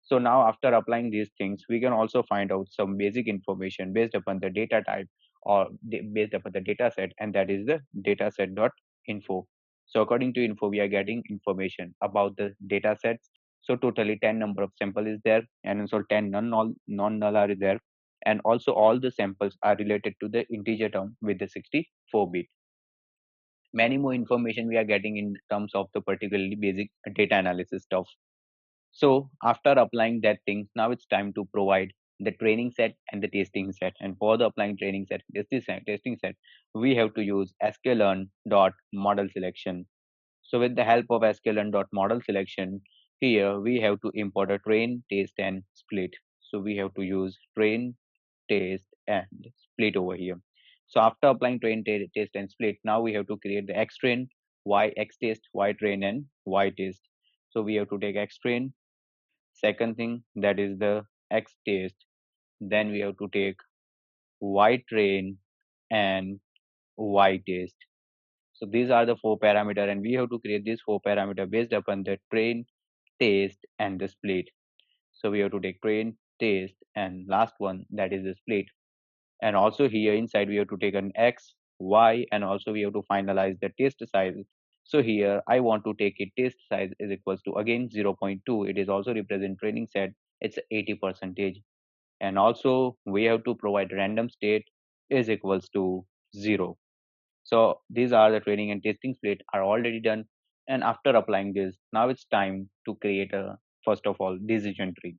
So now after applying these things, we can also find out some basic information based upon the data type or based upon the data set, and that is the dataset.info. So according to info, we are getting information about the data sets. So totally 10 number of sample is there, and also 10 non-null are there. And also all the samples are related to the integer term with the 64 bit. Many more information we are getting in terms of the particularly basic data analysis stuff. So after applying that things, now it's time to provide the training set and the testing set. And for the applying training set, testing set, we have to use sklearn dot model selection. So with the help of sklearn dot model selection, here we have to import a train, test, and split. So we have to use train, test, and split over here. So after applying train, test, and split, now we have to create the x train, y x test, y train, and y test. So we have to take x train. Second thing, that is the x test. Then we have to take y train and y test. So these are the four parameter, and we have to create these four parameter based upon the train, test, and the split. So we have to take train, test, and last one, that is the split. And also here inside we have to take an x, y, and also we have to finalize the test size. So here I want to take it test size is equals to again 0.2. It is also represent training set. It's 80%. And also we have to provide random state is equals to 0. So these are the training and testing split are already done. And after applying this, now it's time to create a first of all decision tree.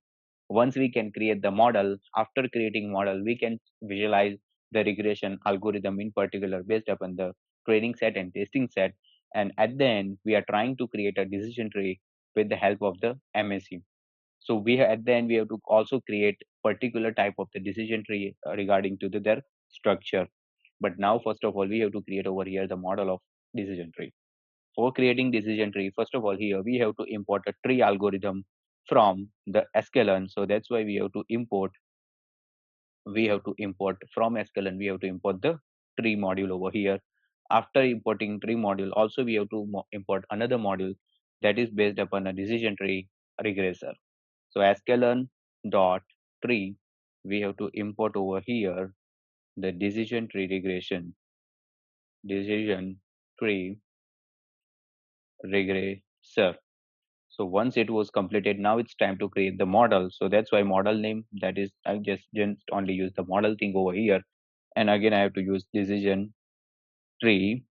Once we can create the model, after creating model, we can visualize the regression algorithm in particular based upon the training set and testing set. And at the end, we are trying to create a decision tree with the help of the MSE. So at the end we have to also create particular type of the decision tree regarding to their structure. But now first of all we have to create over here the model of decision tree. For creating decision tree, first of all here we have to import a tree algorithm from the sklearn. So that's why we have to import from sklearn, we have to import the tree module over here. After importing tree module, also we have to import another module that is based upon a decision tree regressor. So sklearn dot tree, we have to import over here the decision tree regression, decision tree regressor. So once it was completed, now it's time to create the model. So that's why model name, that is I just only use the model thing over here. And again I have to use decision tree,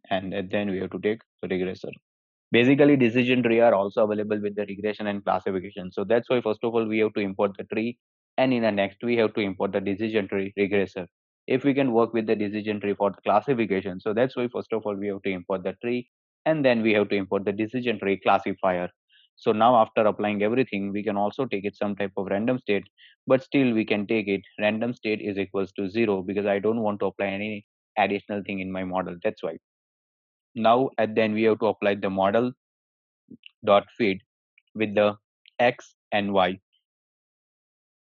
and then we have to take the regressor. Basically, decision tree are also available with the regression and classification. So that's why first of all we have to import the tree, and in the next we have to import the decision tree regressor. If we can work with the decision tree for the classification, so that's why first of all we have to import the tree, and then we have to import the decision tree classifier. So now after applying everything, we can also take it some type of random state, but still we can take it random state is equals to 0 because I don't want to apply any additional thing in my model. That's why. Now at the end we have to apply the model dot fit with the x and y.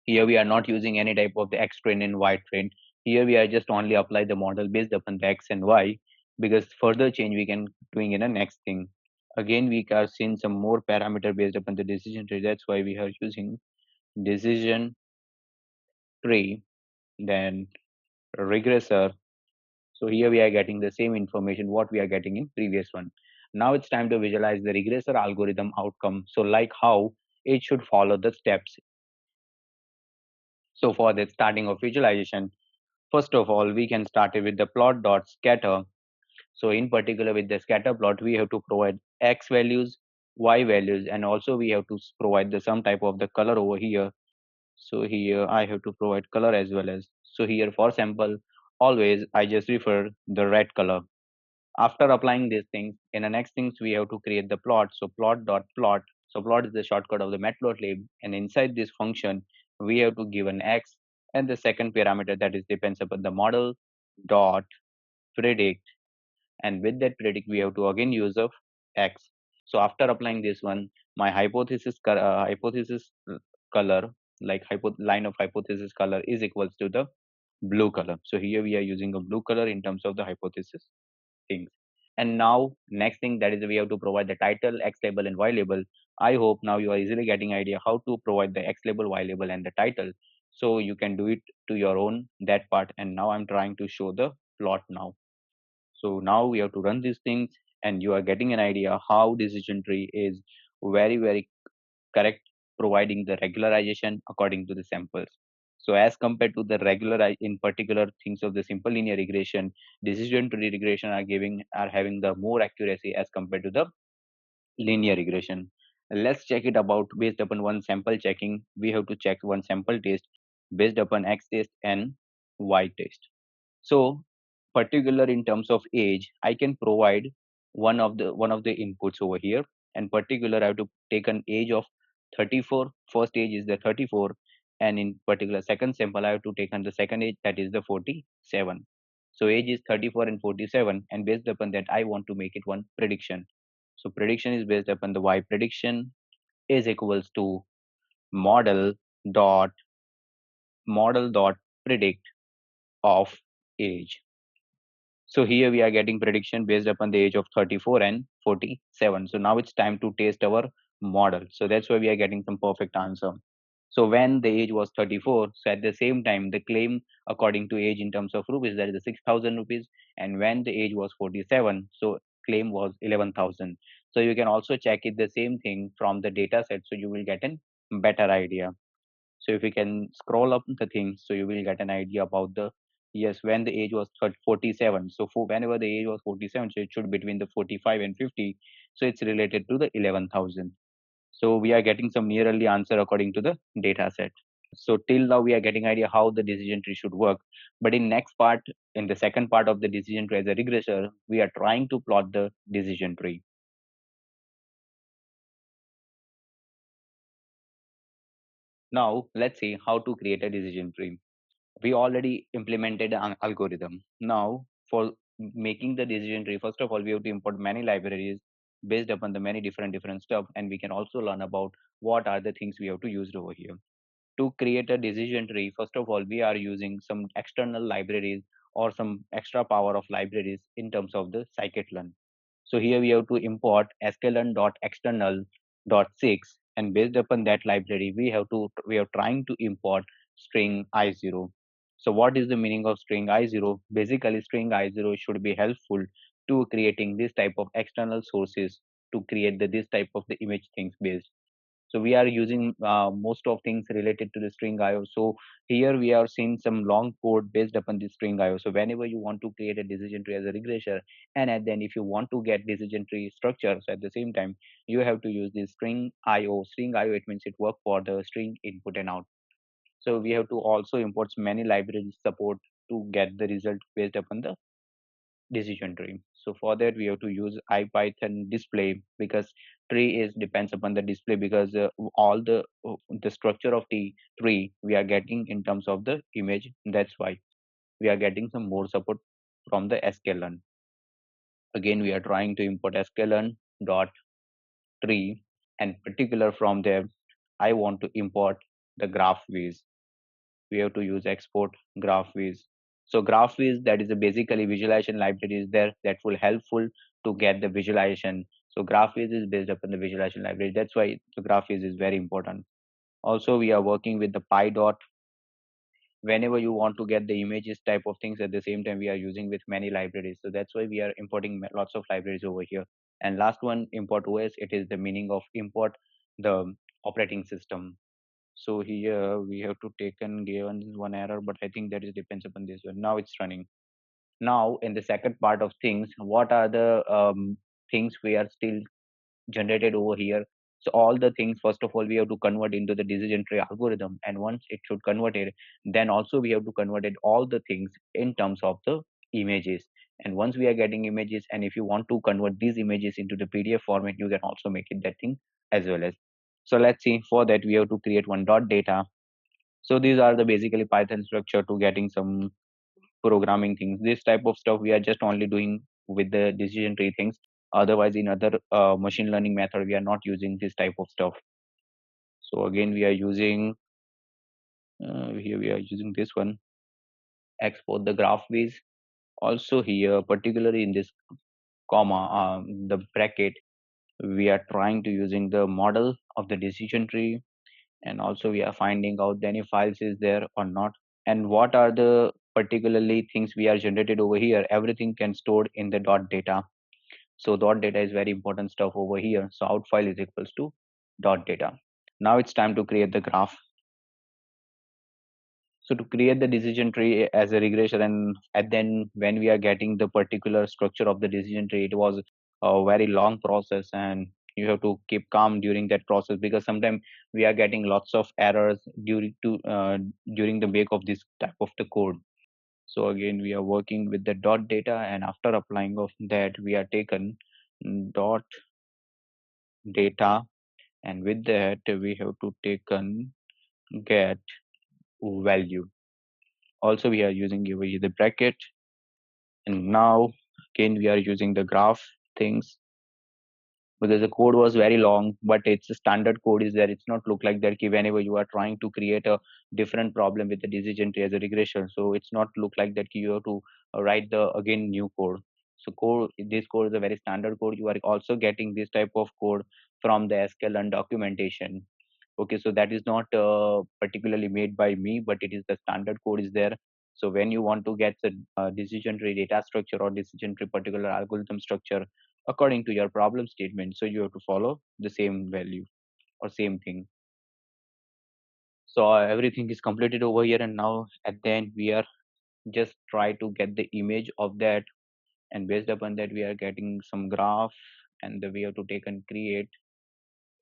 Here we are not using any type of the x train and y train. Here we are just only apply the model based upon the x and y, because further change we can doing in the next thing. Again we are seeing some more parameter based upon the decision tree. That's why we are using decision tree, then regressor. So here we are getting the same information what we are getting in previous one. Now it's time to visualize the regressor algorithm outcome. So like how it should follow the steps. So for the starting of visualization, first of all, we can start it with the plot dot scatter. So in particular with the scatter plot, we have to provide X values, Y values, and also we have to provide the some type of the color over here. So here I have to provide color as well as, so here for sample, always I just refer the red color. After applying these things, in the next things we have to create the plot. So plot dot plot. So plot is the shortcut of the Matplotlib, and inside this function we have to give an X and the second parameter that is depends upon the model dot predict, and with that predict we have to again use of X. So after applying this one, my hypothesis color, like line of hypothesis color is equals to the blue color. So here we are using a blue color in terms of the hypothesis things. And now next thing, that is we have to provide the title, X label and Y label. I hope now you are easily getting idea how to provide the X label, Y label and the title. So you can do it to your own that part. And now I'm trying to show the plot now. So now we have to run these things and you are getting an idea how decision tree is very correct, providing the regularization according to the samples. So as compared to the regular, in particular things of the simple linear regression, decision tree regression are having the more accuracy as compared to the linear regression. Let's check it about based upon one sample checking. We have to check one sample test based upon X test and Y test. So particular in terms of age, I can provide one of the inputs over here. And particular, I have to take an age of 34. First age is the 34, and in particular second sample, I have to take on the second age, that is the 47. So age is 34 and 47, and based upon that, I want to make it one prediction. So prediction is based upon the Y prediction is equals to model dot model dot predict of age. So here we are getting prediction based upon the age of 34 and 47. So now it's time to test our model. So that's why we are getting some perfect answer. So when the age was 34, so at the same time, the claim according to age in terms of rupees, that is the 6,000 rupees. And when the age was 47, so claim was 11,000. So you can also check it the same thing from the data set. So you will get a better idea. So if you can scroll up the things, so you will get an idea about the, yes, when the age was 47. So for whenever the age was 47, so it should between the 45 and 50. So it's related to the 11,000. So we are getting some nearly answer according to the data set. So till now we are getting idea how the decision tree should work. But in next part, in the second part of the decision tree as a regressor, we are trying to plot the decision tree. Now let's see how to create a decision tree. We already implemented an algorithm. Now, for making the decision tree, first of all, we have to import many libraries based upon the many different stuff, and we can also learn about what are the things we have to use over here. To create a decision tree, first of all, we are using some external libraries or some extra power of libraries in terms of the scikit-learn. So here we have to import sklearn.external.6, and based upon that library, we are trying to import string I0. So what is the meaning of string I0? Basically, string I0 should be helpful to creating this type of external sources to create this type of the image things based. So we are using most of things related to the string IO. So here we are seeing some long code based upon the string IO. So whenever you want to create a decision tree as a regressor, and then if you want to get decision tree structures at the same time, you have to use this string IO. String IO, it means it work for the string input and out. So we have to also import many libraries support to get the result based upon the decision tree. So for that we have to use IPython display, because tree is depends upon the display, because all the structure of the tree we are getting in terms of the image. That's why we are getting some more support from the sklearn. Again, we are trying to import sklearn dot tree, and particular from there I want to import the graph views. We have to use export graph views. So graph views, that is a basically visualization library is there that will helpful to get the visualization. So graph views is based upon the visualization library. That's why the graph views is very important. Also, we are working with the py. Whenever you want to get the images type of things at the same time, we are using with many libraries. So that's why we are importing lots of libraries over here. And last one, import OS. It is the meaning of import the operating system. So here we have to take and given one error, but I think that is depends upon this one. Now it's running. Now in the second part of things, what are the things we are still generated over here? So all the things, first of all, we have to convert into the decision tree algorithm, and once it should convert it, then also we have to convert it all the things in terms of the images. And once we are getting images, and if you want to convert these images into the PDF format, you can also make it that thing as well as. So let's see. For that, we have to create one dot data. So these are the basically Python structure to getting some programming things. This type of stuff we are just only doing with the decision tree things. Otherwise, in other machine learning method, we are not using this type of stuff. So again, we are using here we are using this one, export the graph base. Also here, particularly in this comma, the bracket, we are trying to using the model of the decision tree, and also we are finding out any files is there or not, and what are the particularly things we are generated over here. Everything can stored in the dot data. So dot data is very important stuff over here. So out file is equals to dot data. Now it's time to create the graph. So to create the decision tree as a regression, and then when we are getting the particular structure of the decision tree, it was a very long process, and you have to keep calm during that process, because sometimes we are getting lots of errors during the make of this type of the code. So again, we are working with the dot data, and after applying of that, we are taken dot data, and with that we have to taken get value. Also we are using over here the bracket, and now again we are using the graph things, because the code was very long, but it's a standard code is there. It's not look like that whenever you are trying to create a different problem with the decision tree as a regression, so it's not look like that you have to write the again new code. So code, this code is a very standard code. You are also getting this type of code from the sklearn documentation. Okay, so that is not particularly made by me, but it is the standard code is there. So when you want to get the decision tree data structure or decision tree particular algorithm structure according to your problem statement, so you have to follow the same value or same thing. So everything is completed over here, and now at the end we are just try to get the image of that, and based upon that we are getting some graph, and we have to take and create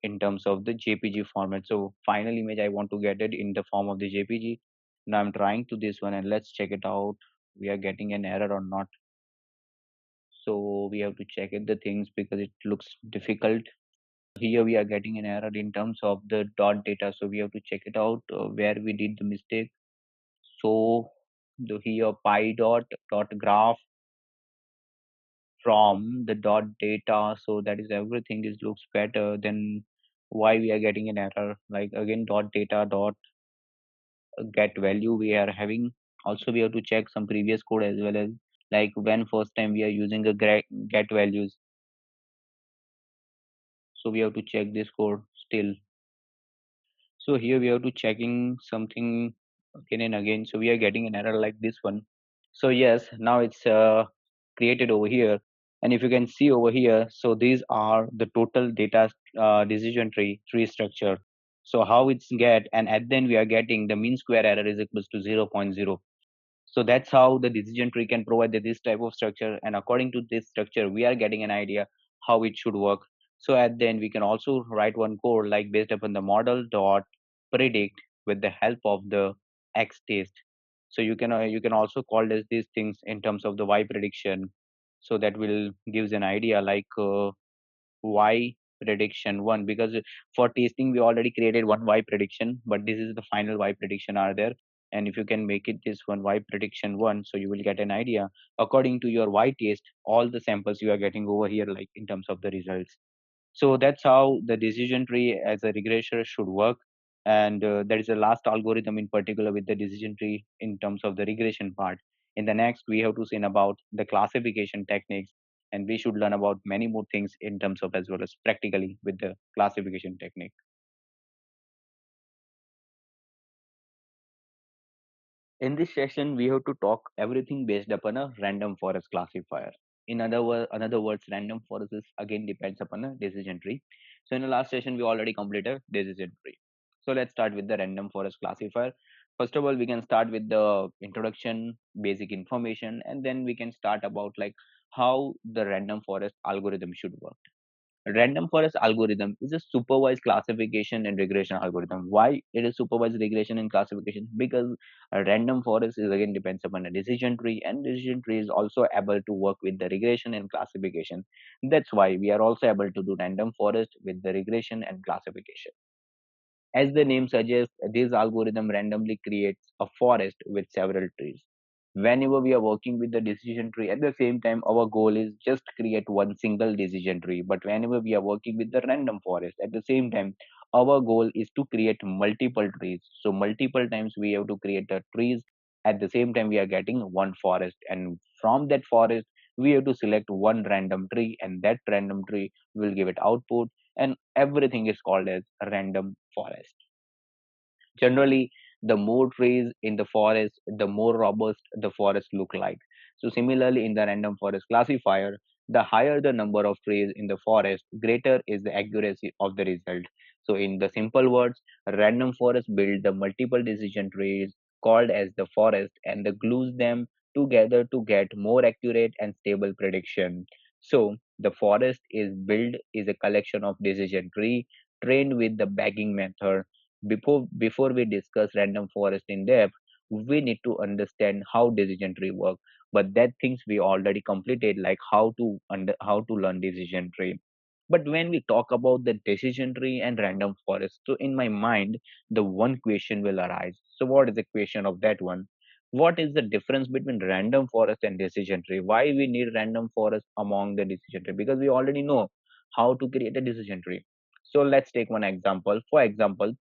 in terms of the JPG format. So final image I want to get it in the form of the JPG. Now I'm trying to this one, and let's check it out. We are getting an error or not. So we have to check it the things because it looks difficult. Here we are getting an error in terms of the dot data. So we have to check it out where we did the mistake. So the here pi dot graph from the dot data. So that is everything is looks better. Then why we are getting an error? Like again dot data dot get value we are having. Also we have to check some previous code as well, as like when first time we are using a get values. So we have to check this code still. So here we have to checking something again and again. So we are getting an error like this one. So yes, now it's created over here, and if you can see over here, so these are the total data decision tree structure. So how it's get, and at then we are getting the mean square error is equals to 0.0. So that's how the decision tree can provide this type of structure, and according to this structure we are getting an idea how it should work. So at the end we can also write one code like based upon the model dot predict with the help of the x test. So you can also call this these things in terms of the y prediction. So that will gives an idea like y prediction one, because for testing we already created one y prediction, but this is the final y prediction are there. And if you can make it this one y prediction one, so you will get an idea according to your y test all the samples you are getting over here like in terms of the results. So that's how the decision tree as a regression should work. And there is a last algorithm in particular with the decision tree in terms of the regression part. In the next, we have to see about the classification techniques, and we should learn about many more things in terms of as well as practically with the classification technique. In this session, we have to talk everything based upon a random forest classifier. In other words, random forest is again depends upon a decision tree. So in the last session, we already completed decision tree. So let's start with the random forest classifier. First of all, we can start with the introduction, basic information, and then we can start about like how the random forest algorithm should work. Random forest algorithm is a supervised classification and regression algorithm. Why it is supervised regression and classification? Because a random forest is again depends upon a decision tree, and decision tree is also able to work with the regression and classification. That's why we are also able to do random forest with the regression and classification. As the name suggests, this algorithm randomly creates a forest with several trees. Whenever we are working with the decision tree, at the same time, our goal is just create one single decision tree. But whenever we are working with the random forest, at the same time, our goal is to create multiple trees. So multiple times we have to create the trees. At the same time, we are getting one forest, and from that forest, we have to select one random tree, and that random tree will give it output, and everything is called as a random forest. Generally, the more trees in the forest, the more robust the forest look like. So similarly, in the random forest classifier, the higher the number of trees in the forest, greater is the accuracy of the result. So in the simple words, random forest build the multiple decision trees called as the forest and the glues them together to get more accurate and stable prediction. So the forest is built is a collection of decision tree trained with the bagging method. Before we discuss random forest in depth, we need to understand how decision tree work. But that things we already completed, like how to learn decision tree. But when we talk about the decision tree and random forest, so in my mind, the one question will arise. So what is the question of that one? What is the difference between random forest and decision tree? Why we need random forest among the decision tree? Because we already know how to create a decision tree. So let's take one example. For example,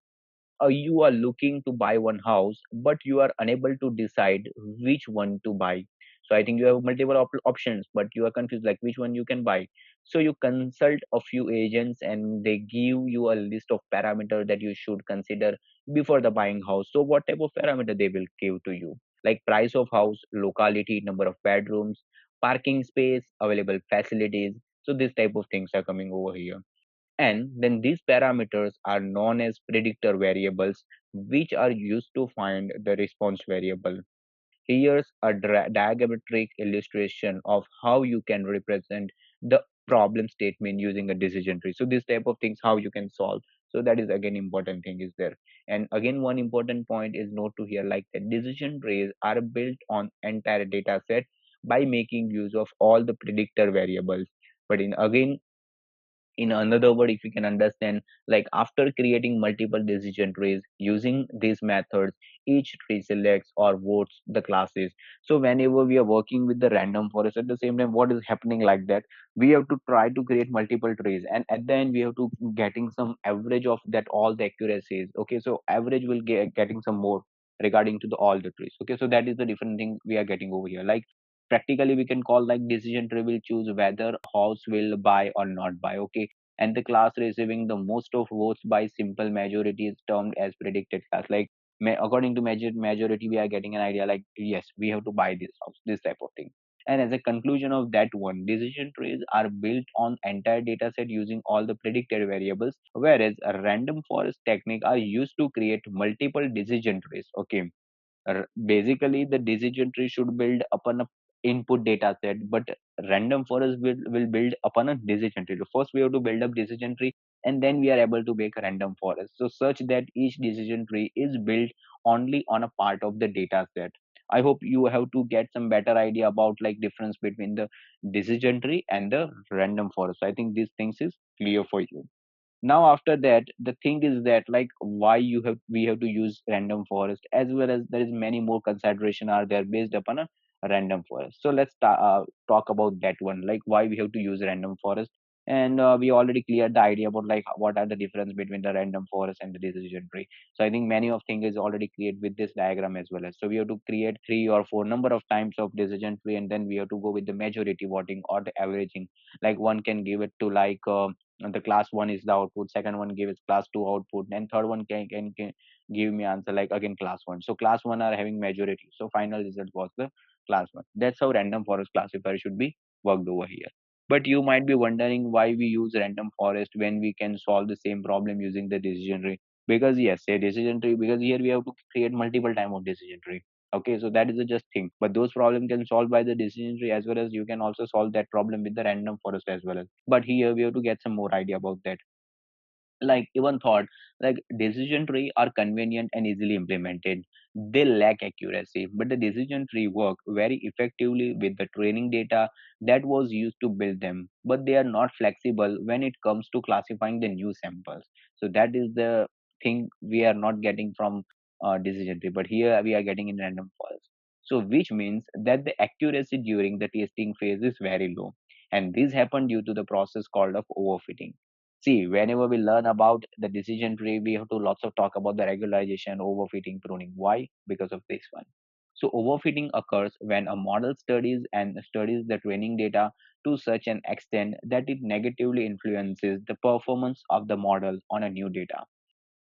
you are looking to buy one house but you are unable to decide which one to buy. So I think you have multiple options but you are confused like which one you can buy. So you consult a few agents and they give you a list of parameters that you should consider before the buying house. So what type of parameter they will give to you? Like price of house, locality, number of bedrooms, parking space, available facilities. So this type of things are coming over here, and then these parameters are known as predictor variables, which are used to find the response variable. Here's a diagrammatic illustration of how you can represent the problem statement using a decision tree. So this type of things how you can solve. So that is again important thing is there. And again one important point is note to here like the decision trees are built on entire data set by making use of all the predictor variables. But in another word, if we can understand, like after creating multiple decision trees using these methods, each tree selects or votes the classes. So whenever we are working with the random forest, at the same time what is happening like that, we have to try to create multiple trees, and at the end we have to getting some average of that all the accuracies. Okay, so average will get getting some more regarding to the all the trees. Okay, so that is the different thing we are getting over here. Like practically we can call like decision tree will choose whether house will buy or not buy. Okay, and the class receiving the most of votes by simple majority is termed as predicted class. Like according to majority we are getting an idea like yes we have to buy this house, this type of thing. And as a conclusion of that one, decision trees are built on entire data set using all the predicted variables, whereas a random forest technique are used to create multiple decision trees. Okay, basically the decision tree should build upon a input data set, but random forest will build upon a decision tree. So first we have to build up decision tree, and then we are able to make a random forest, so such that each decision tree is built only on a part of the data set. I hope you have to get some better idea about like difference between the decision tree and the random forest. I think these things is clear for you. Now after that the thing is that like why you have we have to use random forest, as well as there is many more consideration are there based upon a random forest. So let's talk about that one, like why we have to use random forest. And we already cleared the idea about like what are the difference between the random forest and the decision tree. So I think many of things is already created with this diagram as well. As so we have to create three or four number of times of decision tree, and then we have to go with the majority voting or the averaging. Like one can give it to like and the class one is the output, second one gives class two output, and third one can give me answer like again class one. So class one are having majority, so final result was the class one. That's how random forest classifier should be worked over here. But you might be wondering why we use random forest when we can solve the same problem using the decision tree. Because yes, a decision tree, because here we have to create multiple time of decision tree. Okay, so that is the just thing. But those problems can solve by the decision tree, as well as you can also solve that problem with the random forest as well. But here we have to get some more idea about that. Like even thought, like decision tree are convenient and easily implemented. They lack accuracy, but the decision tree work very effectively with the training data that was used to build them, but they are not flexible when it comes to classifying the new samples. So that is the thing we are not getting from decision tree, but here we are getting in random forest. So which means that the accuracy during the testing phase is very low, and this happened due to the process called of overfitting. See, whenever we learn about the decision tree, we have to lots of talk about the regularization, overfitting, pruning. Why? Because of this one. So overfitting occurs when a model studies the training data to such an extent that it negatively influences the performance of the model on a new data.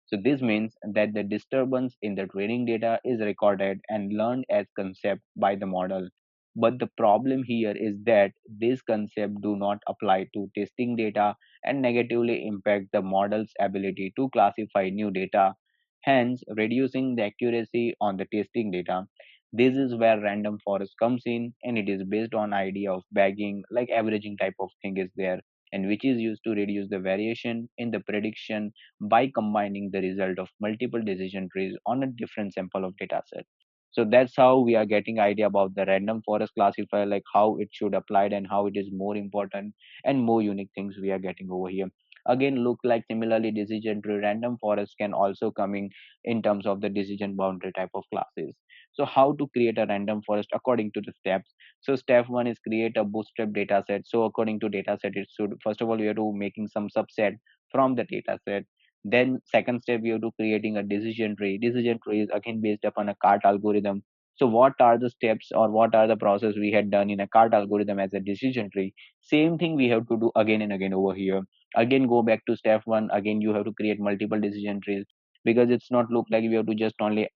So this means that the disturbance in the training data is recorded and learned as concept by the model. But the problem here is that these concepts do not apply to testing data and negatively impact the model's ability to classify new data, hence reducing the accuracy on the testing data. This is where random forest comes in, and it is based on idea of bagging, like averaging type of thing is there, and which is used to reduce the variation in the prediction by combining the result of multiple decision trees on a different sample of data set. So that's how we are getting idea about the random forest classifier, like how it should applied and how it is more important and more unique things we are getting over here. Again, look like similarly decision tree random forest can also coming in terms of the decision boundary type of classes. So how to create a random forest according to the steps. So step one is create a bootstrap data set. So according to data set, it should first of all we have to making some subset from the data set. Then second step, we have to creating a decision tree. Decision tree is again based upon a cart algorithm. So what are the steps or what are the process we had done in a cart algorithm as a decision tree? Same thing we have to do again and again over here. Again, go back to step one. Again, you have to create multiple decision trees, because it's not look like we have to just only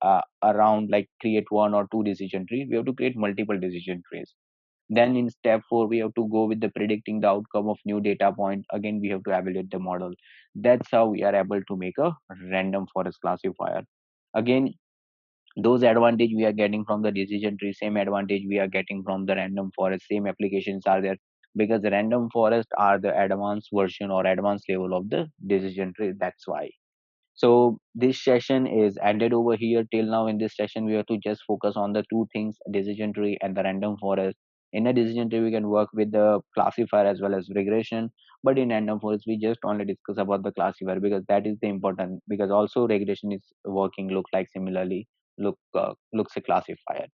around like create one or two decision tree. We have to create multiple decision trees. Then in step four, we have to go with the predicting the outcome of new data point. Again, we have to evaluate the model. That's how we are able to make a random forest classifier. Again, those advantage we are getting from the decision tree, same advantage we are getting from the random forest, same applications are there, because the random forest are the advanced version or advanced level of the decision tree. That's why. So this session is ended over here. Till now in this session, we have to just focus on the two things, decision tree and the random forest. In a decision tree, we can work with the classifier as well as regression. But in random forest, we just only discuss about the classifier, because that is the important, because also regression is working look like similarly looks a classifier.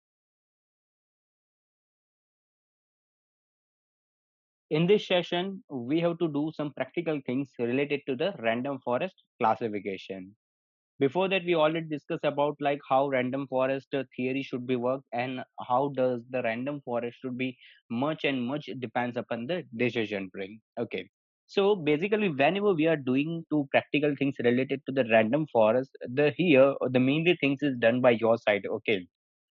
In this session, we have to do some practical things related to the random forest classification. Before that, we already discussed about like how random forest theory should be worked, and how does the random forest should be much and much depends upon the decision tree. Okay, so basically whenever we are doing two practical things related to the random forest, the here the mainly things is done by your side. Okay,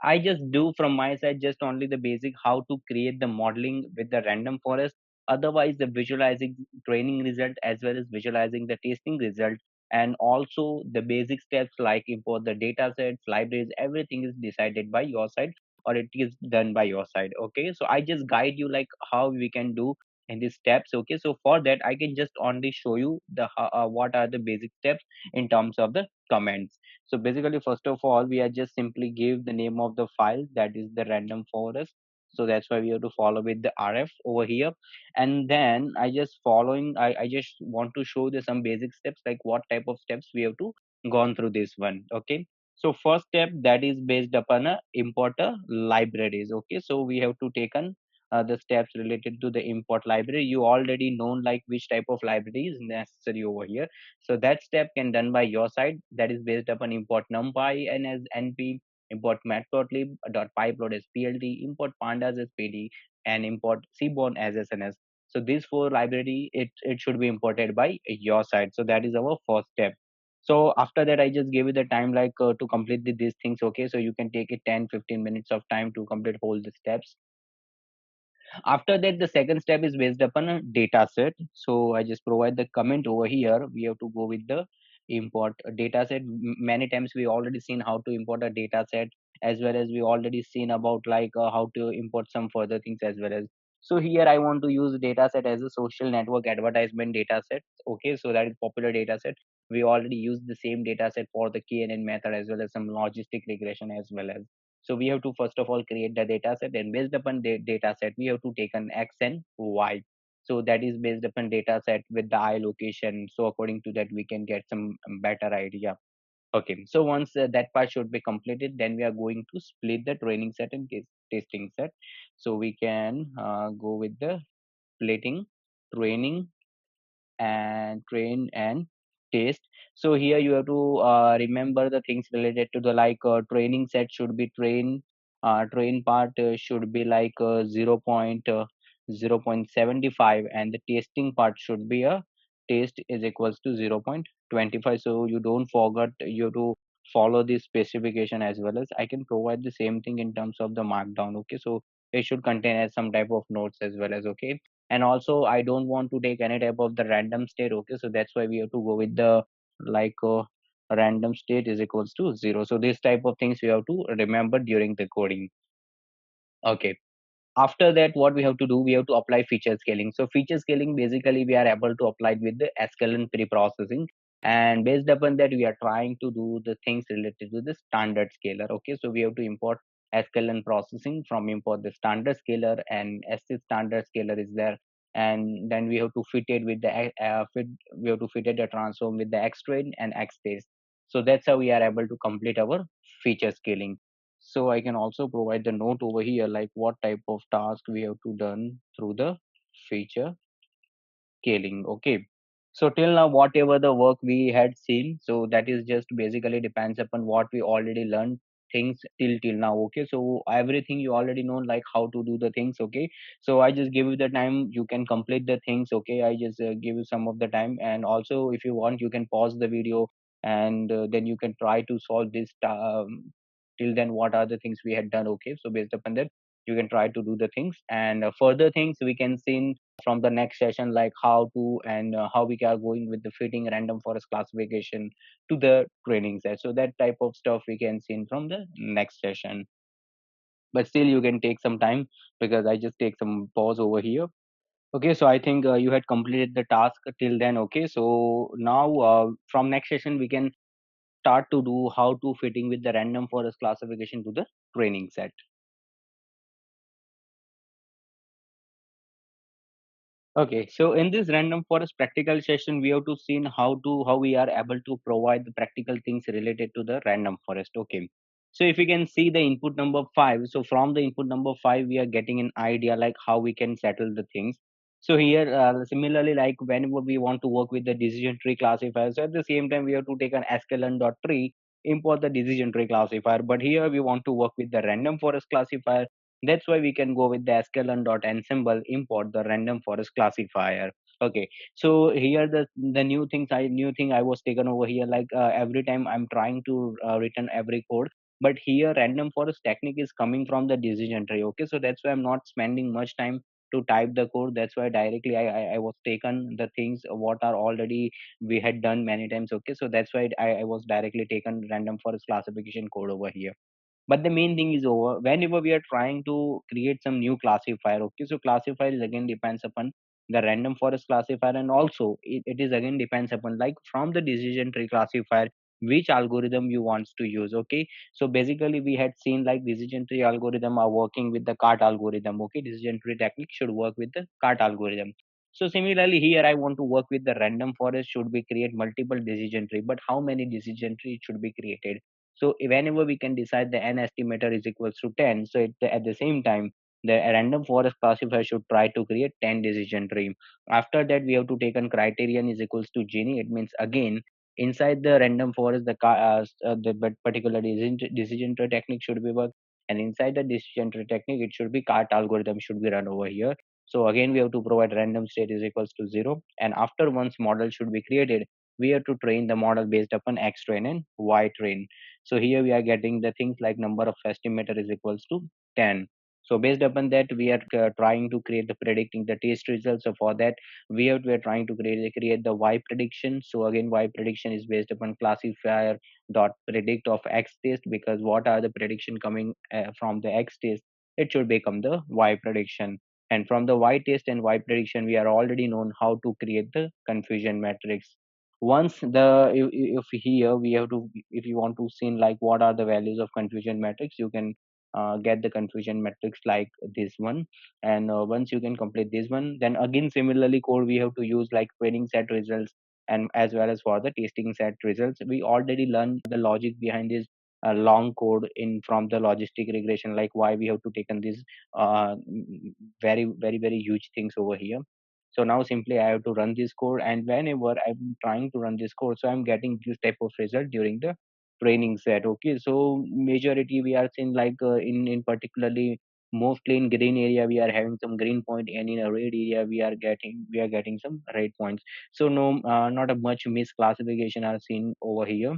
I just do from my side just only the basic how to create the modeling with the random forest. Otherwise, the visualizing training result as well as visualizing the testing result, and also the basic steps like import the data sets, libraries, everything is decided by your side, or it is done by your side. Okay, so I just guide you like how we can do in these steps. Okay, so for that I can just only show you the what are the basic steps in terms of the comments. So basically, first of all, we are just simply give the name of the file, that is the random forest. So that's why we have to follow with the rf over here. And then I just want to show the some basic steps, like what type of steps we have to gone through this one. Okay, so first step, that is based upon a importer libraries. Okay, so we have to taken the steps related to the import library. You already know like which type of library is necessary over here. So that step can done by your side, that is based upon import numpy and as np, import matplotlib pyplot as plt, import pandas as pd, and import seaborn as sns. So these four library, it should be imported by your side. So that is our first step. So after that, I just gave you the time like to complete these things. Okay, so you can take it 10-15 minutes of time to complete all the steps. After that, the second step is based upon a data set. So I just provide the comment over here. We have to go with the import a data set. Many times we already seen how to import a data set, as well as we already seen about like how to import some further things as well as. So here I want to use data set as a social network advertisement data set. Okay, so that is popular data set. We already use the same data set for the KNN method as well as some logistic regression as well as. So we have to first of all create the data set, and based upon the data set, we have to take an X and Y. So that is based upon data set with the I location. So according to that, we can get some better idea. Okay. So once that part should be completed, then we are going to split the training set and testing set. So we can go with the splitting training and train and test. So here you have to remember the things related to the like training set should be train part should be like 0.75, and the testing part should be a test is equals to 0.25. So you don't forget you to follow this specification as well as I can provide the same thing in terms of the markdown. Okay, so it should contain as some type of notes as well as. Okay, and also I don't want to take any type of the random state. Okay, so that's why we have to go with the like random state is equals to 0. So this type of things we have to remember during the coding. Okay, after that what we have to do, we have to apply feature scaling. So feature scaling basically we are able to apply it with the sklearn pre-processing, and based upon that we are trying to do the things related to the standard scaler. Okay, so we have to import sklearn processing from import the standard scaler, and as the standard scaler is there, and then we have to fit it with the we have to fit it the transform with the x train and x test. So that's how we are able to complete our feature scaling. So I can also provide the note over here like what type of task we have to done through the feature scaling. Okay, so till now whatever the work we had seen, so that is just basically depends upon what we already learned things till now. Okay, so everything you already know like how to do the things. Okay, so I just give you the time, you can complete the things. Okay, I just give you some of the time, and also if you want you can pause the video, and then you can try to solve this till then what are the things we had done. Okay, so based upon that you can try to do the things, and further things we can see from the next session like how to and how we are going with the fitting random forest classification to the training set. So that type of stuff we can see from the next session, but still you can take some time because I just take some pause over here. Okay, so I think you had completed the task till then. Okay, so now from next session we can start to do how to fitting with the random forest classification to the training set. Okay, so in this random forest practical session, we have to see how we are able to provide the practical things related to the random forest. Okay, so if you can see the input number 5, so from the input number 5, we are getting an idea like how we can settle the things. So here, similarly, like whenever we want to work with the decision tree classifier, so at the same time we have to take an sklearn.tree, import the decision tree classifier. But here we want to work with the random forest classifier, that's why we can go with the sklearn.ensemble import the random forest classifier. Okay, so here the new thing I was taken over here like every time I'm trying to return every code, but here random forest technique is coming from the decision tree. Okay, so that's why I'm not spending much time to type the code. That's why directly I was taken the things what are already we had done many times. Okay, so that's why I was directly taken random forest classification code over here. But the main thing is over whenever we are trying to create some new classifier. Okay, so classifier is again depends upon the random forest classifier, and also it is again depends upon like from the decision tree classifier which algorithm you wants to use. Okay, so basically we had seen like decision tree algorithm are working with the cart algorithm. Okay, decision tree technique should work with the cart algorithm. So similarly here I want to work with the random forest should be create multiple decision tree, but how many decision tree should be created? So whenever we can decide the n estimator is equals to 10, so at the same time, the random forest classifier should try to create 10 decision tree. After that, we have to take a criterion is equals to Gini. It means again, inside the random forest, the particular decision tree technique should be worked. And inside the decision tree technique, it should be cart algorithm should be run over here. So again, we have to provide random state is equals to 0. And after once model should be created, we have to train the model based upon X train and Y train. So here we are getting the things like number of estimator is equals to 10. So based upon that, we are trying to create the predicting the test results. So for that, we are trying to create the y prediction. So again, y prediction is based upon classifier dot predict of x test, because what are the prediction coming from the x test, it should become the y prediction. And from the y test and y prediction, we are already known how to create the confusion matrix. Once the if here we have to, if you want to see like what are the values of confusion matrix, you can get the confusion matrix like this one. And once you can complete this one, then again similarly code we have to use like training set results, and as well as for the testing set results. We already learned the logic behind this long code in from the logistic regression, like why we have to taken this very huge things over here. So now simply I have to run this code, and whenever I'm trying to run this code, so I'm getting this type of result during the training set. Okay, so majority we are seeing like in particularly mostly in green area we are having some green point, and in a red area we are getting some red points. So no, not a much misclassification are seen over here,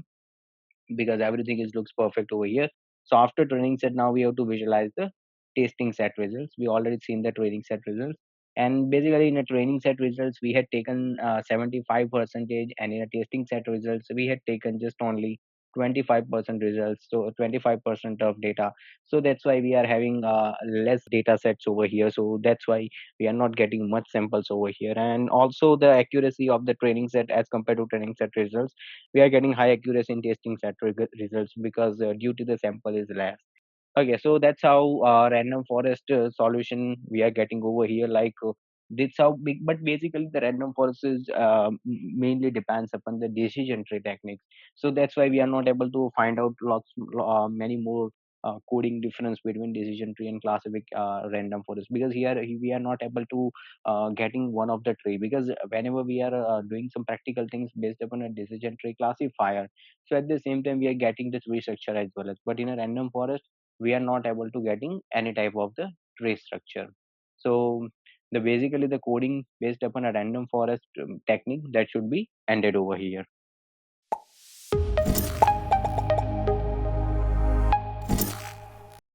because everything is looks perfect over here. So after training set, now we have to visualize the testing set results. We already seen the training set results, and basically in a training set results we had taken 75 percentage, and in a testing set results we had taken just only 25% results, so 25% of data. So that's why we are having less data sets over here. So that's why we are not getting much samples over here. And also the accuracy of the training set as compared to training set results, we are getting high accuracy in testing set results, because due to the sample is less. Okay, so that's how random forest solution we are getting over here. Like this how big, but basically the random forest is mainly depends upon the decision tree techniques. So that's why we are not able to find out many more coding difference between decision tree and classic random forest, because here we are not able to getting one of the tree, because whenever we are doing some practical things based upon a decision tree classifier, so at the same time we are getting the tree structure as well as, but in a random forest we are not able to getting any type of the tree structure. So the basically the coding based upon a random forest technique that should be ended over here.